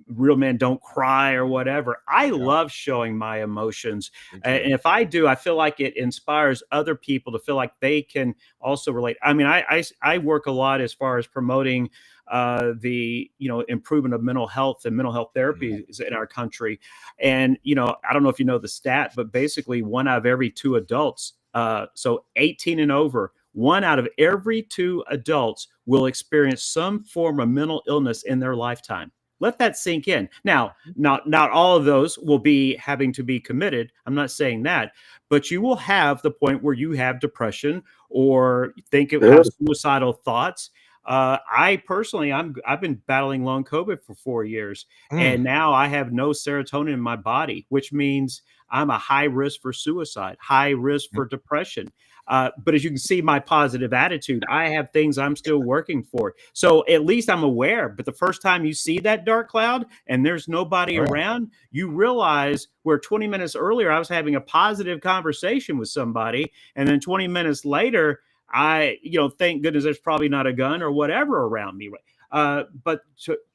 real men don't cry or whatever. I love showing my emotions. And if I do, I feel like it inspires other people to feel like they can also relate. I mean, I work a lot as far as promoting the improvement of mental health and mental health therapies in our country. And I don't know if you know the stat, but basically 1 out of every 2 adults, so 18 and over, 1 out of every 2 adults will experience some form of mental illness in their lifetime. Let that sink in. Now, not all of those will be having to be committed. I'm not saying that, but you will have the point where you have depression or have suicidal thoughts. I personally, I've been battling long COVID for 4 years, and now I have no serotonin in my body, which means I'm a high risk for suicide, high risk for depression. But as you can see, my positive attitude, I have things I'm still working for. So at least I'm aware. But the first time you see that dark cloud and there's nobody around, you realize where 20 minutes earlier I was having a positive conversation with somebody, and then 20 minutes later, thank goodness there's probably not a gun or whatever around me. But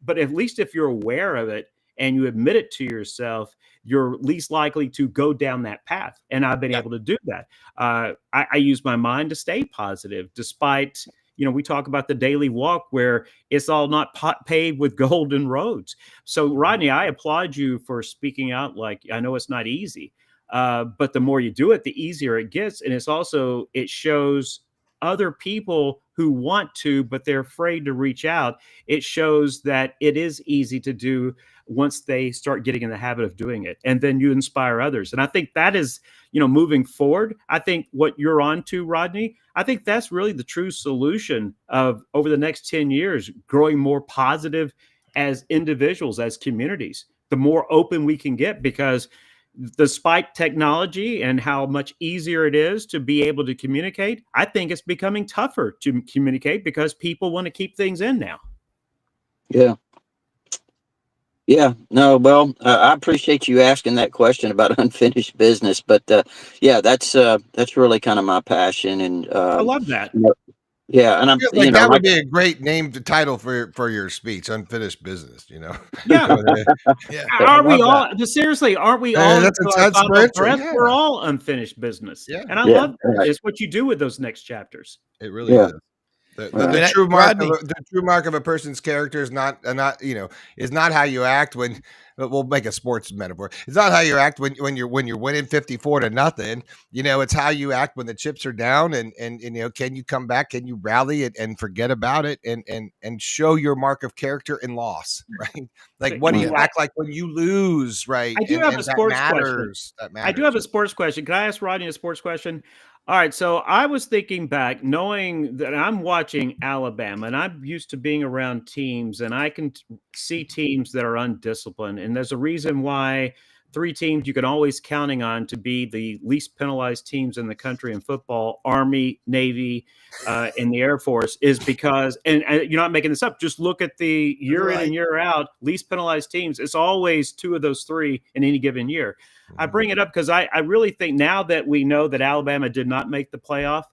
at least if you're aware of it and you admit it to yourself, you're least likely to go down that path. And I've been able to do that. I use my mind to stay positive, despite, we talk about the daily walk where it's all not paved with golden roads. So, Rodney, I applaud you for speaking out. Like, I know it's not easy, but the more you do it, the easier it gets. And it shows other people who want to, but they're afraid to reach out. It shows that it is easy to do once they start getting in the habit of doing it. And then you inspire others. And I think that is, moving forward, I think what you're on to, Rodney, I think that's really the true solution of over the next 10 years, growing more positive as individuals, as communities, the more open we can get, because despite technology and how much easier it is to be able to communicate, I think it's becoming tougher to communicate because people want to keep things in now. Yeah. Yeah, no, well, I appreciate you asking that question about unfinished business, but that's really kind of my passion, and I love that. Yeah, and I'm like that would be a great name to title for your speech, Unfinished Business. Yeah. Yeah. Are we all? Seriously, aren't we all? That's spiritual. Yeah. We're all unfinished business. Yeah. And I love that. It's what you do with those next chapters. It really is. The true mark of a person's character is not how you act when. We'll make a sports metaphor. It's not how you act when you're winning 54-0. It's how you act when the chips are down, and can you come back? Can you rally it and forget about it and show your mark of character in loss, right? Like, what do you act like when you lose, right? I do have a sports question. I do have a sports question. Can I ask Rodney a sports question? All right, so I was thinking back, knowing that I'm watching Alabama, and I'm used to being around teams, and I can see teams that are undisciplined. And there's a reason why 3 teams you can always counting on to be the least penalized teams in the country in football, Army, Navy, and the Air Force, is because, and you're not making this up, just look at the year in and year out, least penalized teams. It's always 2 of those 3 in any given year. I bring it up because I really think now that we know that Alabama did not make the playoff,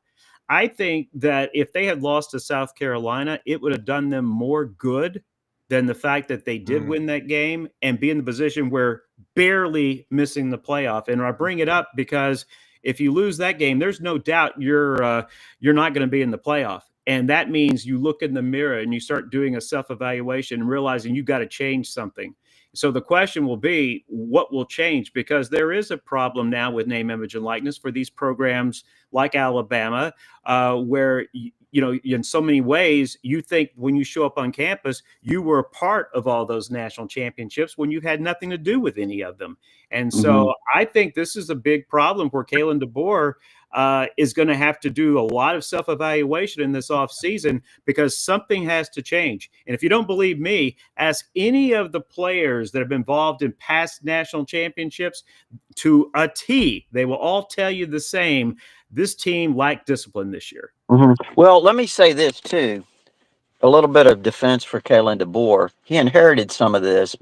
I think that if they had lost to South Carolina, it would have done them more good than the fact that they did win that game and be in the position where barely missing the playoff. And I bring it up because if you lose that game, there's no doubt you're not going to be in the playoff. And that means you look in the mirror and you start doing a self-evaluation and realizing you got to change something. So the question will be, what will change? Because there is a problem now with name, image, and likeness for these programs like Alabama, where, in so many ways, you think when you show up on campus, you were a part of all those national championships when you had nothing to do with any of them. And so I think this is a big problem where Kalen DeBoer is going to have to do a lot of self-evaluation in this offseason, because something has to change. And if you don't believe me, ask any of the players that have been involved in past national championships to a T. They will all tell you the same. This team lacked discipline this year. Well, let me say this too. A little bit of defense for Kalen DeBoer. He inherited some of this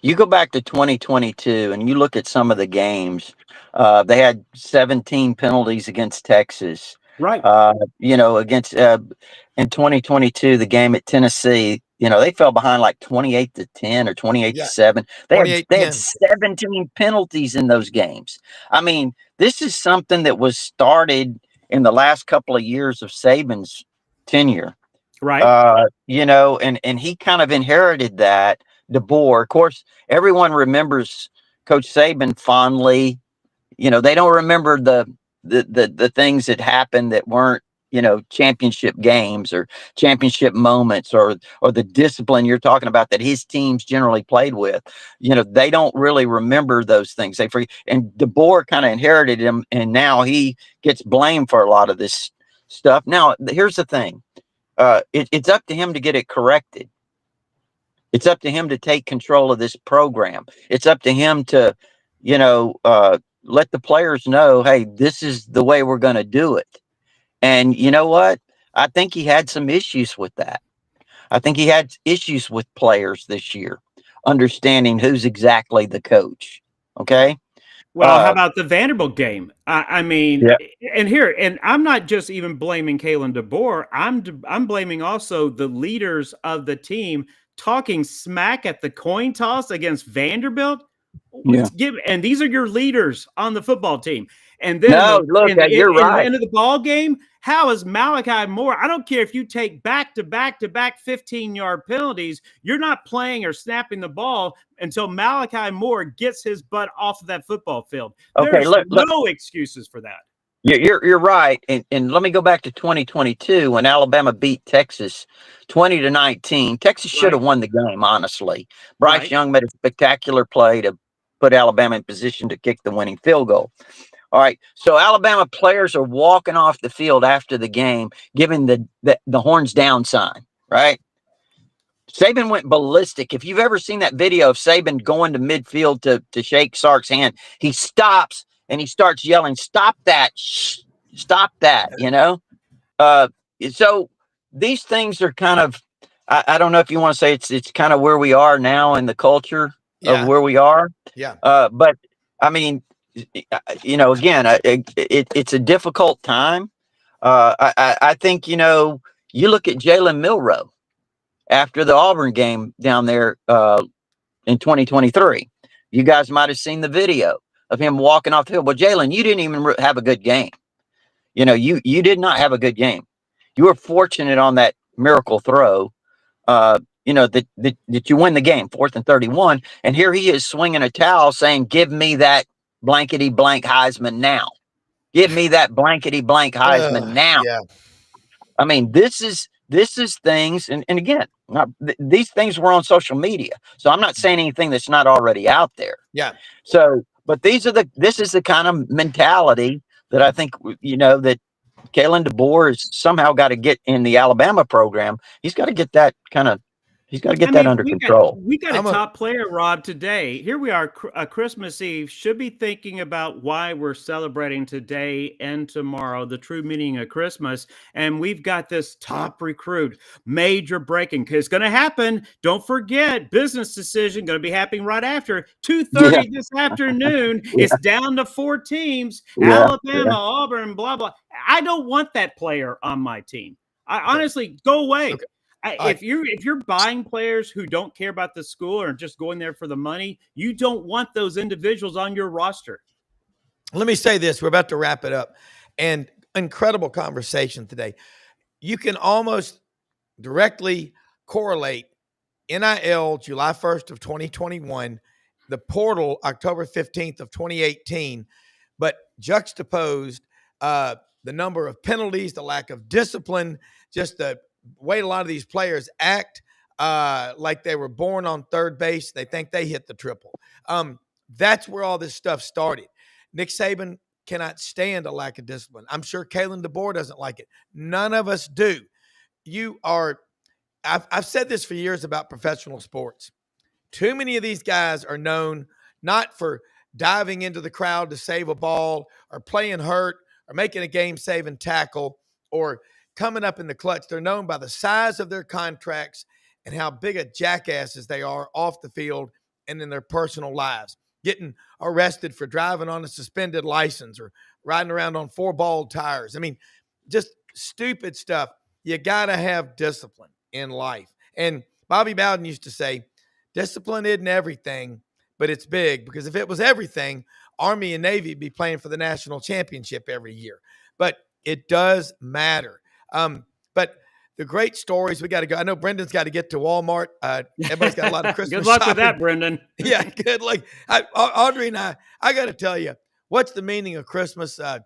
you go back to 2022 and you look at some of the games. They had 17 penalties against Texas. Right. Against in 2022, the game at Tennessee, they fell behind like 28-10 or 28-7. They had 28-10. 17 penalties in those games. I mean, this is something that was started in the last couple of years of Saban's tenure. Right. And he kind of inherited that. DeBoer, of course, everyone remembers Coach Saban fondly. They don't remember the things that happened that weren't, championship games or championship moments or the discipline you're talking about that his teams generally played with. They don't really remember those things. They forget. And DeBoer kind of inherited him, and now he gets blamed for a lot of this stuff. Now, here's the thing. It's up to him to get it corrected. It's up to him to take control of this program. It's up to him to, let the players know, hey, this is the way we're going to do it. And you know what? I think he had some issues with that. I think he had issues with players this year, understanding who's exactly the coach. Okay. Well, how about the Vanderbilt game? I mean, Yeah. and I'm not just even blaming Kalen DeBoer. I'm blaming also the leaders of the team talking smack at the coin toss against Vanderbilt. Yeah. And these are your leaders on the football team. And then No, look, you're in the right. end of the ball game, how is Malachi Moore? I don't care if you take back 15-yard penalties. You're not playing or snapping the ball until Malachi Moore gets his butt off of that football field. Okay, There's look. no excuses for that. You're right. And let me go back to 2022 when Alabama beat Texas 20-19. Texas should have won the game, honestly. Bryce Young made a spectacular play to put Alabama in position to kick the winning field goal. All right. So Alabama players are walking off the field after the game, giving the horns down sign, right? Saban went ballistic. If you've ever seen that video of Saban going to midfield to shake Sark's hand, he stops and he starts yelling, "Stop that! Shh, stop that!" So these things are kind of, I don't know if you want to say it's kind of where we are now in the culture of where we are. Yeah. But I mean, again, it's a difficult time. I think, you look at Jalen Milroe after the Auburn game down there in 2023. You guys might have seen the video of him walking off the field. Well, Jalen, you didn't even have a good game. You did not have a good game. You were fortunate on that miracle throw, that you win the game, 4th and 31. And here he is swinging a towel saying, "Give me that blankety blank Heisman now. Give me that blankety blank Heisman now." Yeah. I mean, this is things, and again, these things were on social media, so I'm not saying anything that's not already out there. Yeah. So, but this is the kind of mentality that I think that Kalen DeBoer has somehow got to get in the Alabama program. He's got to get that under control. We got a top player, Rob, today. Here we are, Christmas Eve. Should be thinking about why we're celebrating today and tomorrow, the true meaning of Christmas. And we've got this top recruit, major breaking, because it's going to happen. Don't forget, business decision going to be happening right after 2:30 this afternoon. It's down to 4 teams: Alabama, Auburn, blah, blah. I don't want that player on my team. I honestly, go away. Okay. If you're buying players who don't care about the school or just going there for the money, you don't want those individuals on your roster. Let me say this. We're about to wrap it up. And incredible conversation today. You can almost directly correlate NIL July 1st of 2021, the portal October 15th of 2018, but juxtaposed the number of penalties, the lack of discipline, just the way a lot of these players act like they were born on third base. They think they hit the triple. That's where all this stuff started. Nick Saban cannot stand a lack of discipline. I'm sure Kalen DeBoer doesn't like it. None of us do. I've said this for years about professional sports. Too many of these guys are known not for diving into the crowd to save a ball or playing hurt or making a game-saving tackle or coming up in the clutch. They're known by the size of their contracts and how big of jackasses they are off the field and in their personal lives, getting arrested for driving on a suspended license or riding around on 4 bald tires. I mean, just stupid stuff. You got to have discipline in life. And Bobby Bowden used to say, discipline isn't everything, but it's big, because if it was everything, Army and Navy would be playing for the national championship every year. But it does matter. But the great stories, we got to go. I know Brendan's got to get to Walmart. Everybody's got a lot of Christmas Good luck shopping. with that, Brendan. Yeah, good luck. Audrey and I got to tell you, what's the meaning of Christmas? Father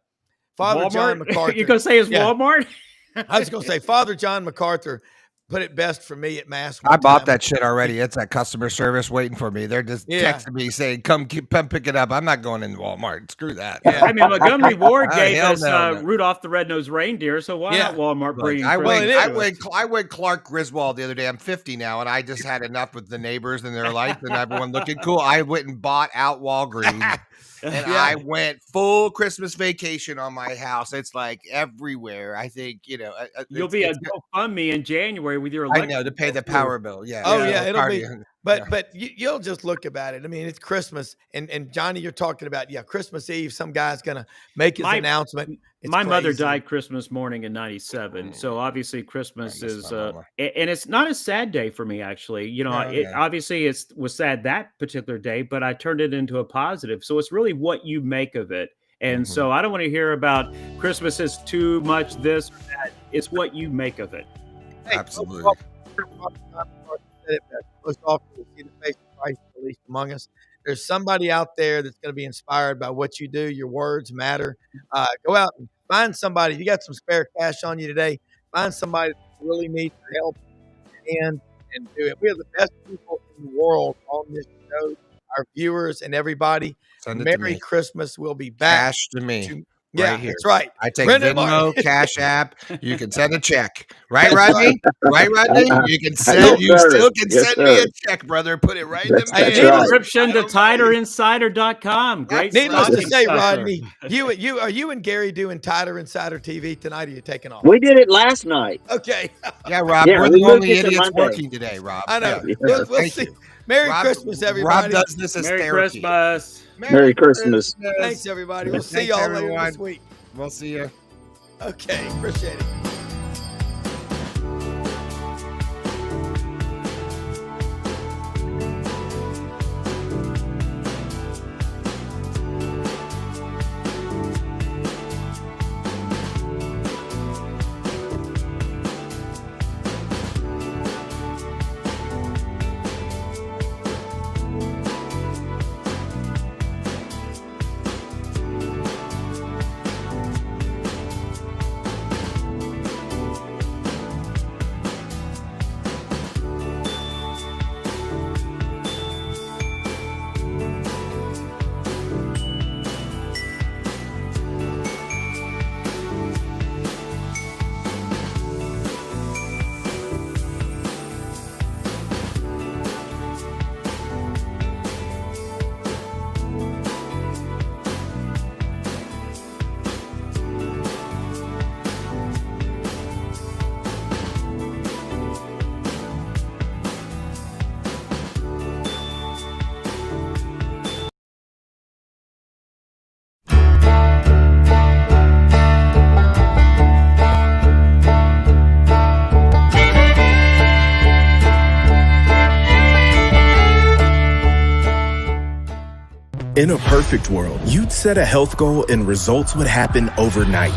Walmart? John MacArthur. You're going to say it's Walmart? I was going to say Father John MacArthur put it best for me at Mass. I bought that shit already. It's at customer service waiting for me. They're just texting me saying, come pick it up. I'm not going into Walmart. Screw that. Yeah. I mean, Montgomery Ward gave hell us no. Rudolph the Red-Nosed Reindeer, so why not Walmart bringing I Christmas? went Clark Griswold the other day. I'm 50 now, and I just had enough with the neighbors and their life and everyone looking cool. I went and bought out Walgreens. And I went full Christmas vacation on my house. It's like everywhere. I think, you'll be a GoFundMe in January with your electric. I know, to pay the power bill. Yeah. Oh, yeah. It'll be. But you'll just look about it. I mean, it's Christmas. And Johnny, you're talking about, Christmas Eve. Some guy's going to make his announcement. My mother died Christmas morning in 97. So obviously Christmas is, and it's not a sad day for me, actually. Obviously it was sad that particular day, but I turned it into a positive. So it's really what you make of it. And so I don't want to hear about Christmas is too much this or that. It's what you make of it. Hey, absolutely. Most often we see the face of Christ, at least among us. There's somebody out there that's going to be inspired by what you do. Your words matter. Go out and find somebody. If you got some spare cash on you today, find somebody that really needs your help and do it. We are the best people in the world on this show, our viewers and everybody. Merry Christmas. We'll be back. Cash to me. Yeah, right here. That's right. I take Venmo, Cash App. You can send a check, right, Rodney? Right, Rodney? You can send. You still can send me a check, brother. Put it right in the mail. Subscription to TiderInsider.com. Great. Needless to say, Rodney, are you and Gary doing Tider Insider TV tonight? Or are you taking off? We did it last night. Okay. Yeah, Rob. We're the only idiots working today, Rob. I know. Yeah. We'll see. Merry Christmas, everybody. Rob does this as Merry therapy. Christmas. Merry Christmas. Thanks, everybody. We'll see y'all later this week. We'll see you. Okay. Appreciate it. In a perfect world, you'd set a health goal and results would happen overnight.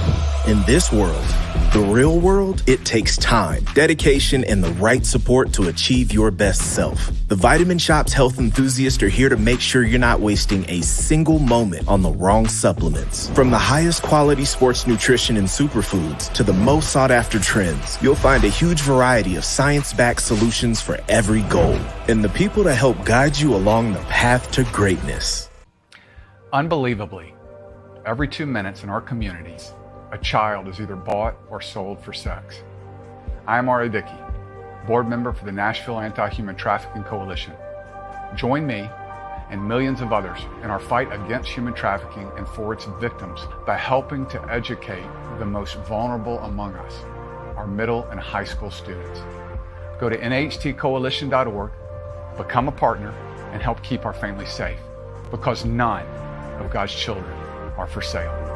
In this world, the real world, it takes time, dedication, and the right support to achieve your best self. The Vitamin Shop's health enthusiasts are here to make sure you're not wasting a single moment on the wrong supplements. From the highest quality sports nutrition and superfoods to the most sought after trends, you'll find a huge variety of science-backed solutions for every goal and the people to help guide you along the path to greatness. Unbelievably, every 2 minutes in our communities, a child is either bought or sold for sex. I am Ari Dickey, board member for the Nashville Anti-Human Trafficking Coalition. Join me and millions of others in our fight against human trafficking and for its victims by helping to educate the most vulnerable among us, our middle and high school students. Go to nhtcoalition.org, become a partner, and help keep our families safe, because none of God's children are for sale.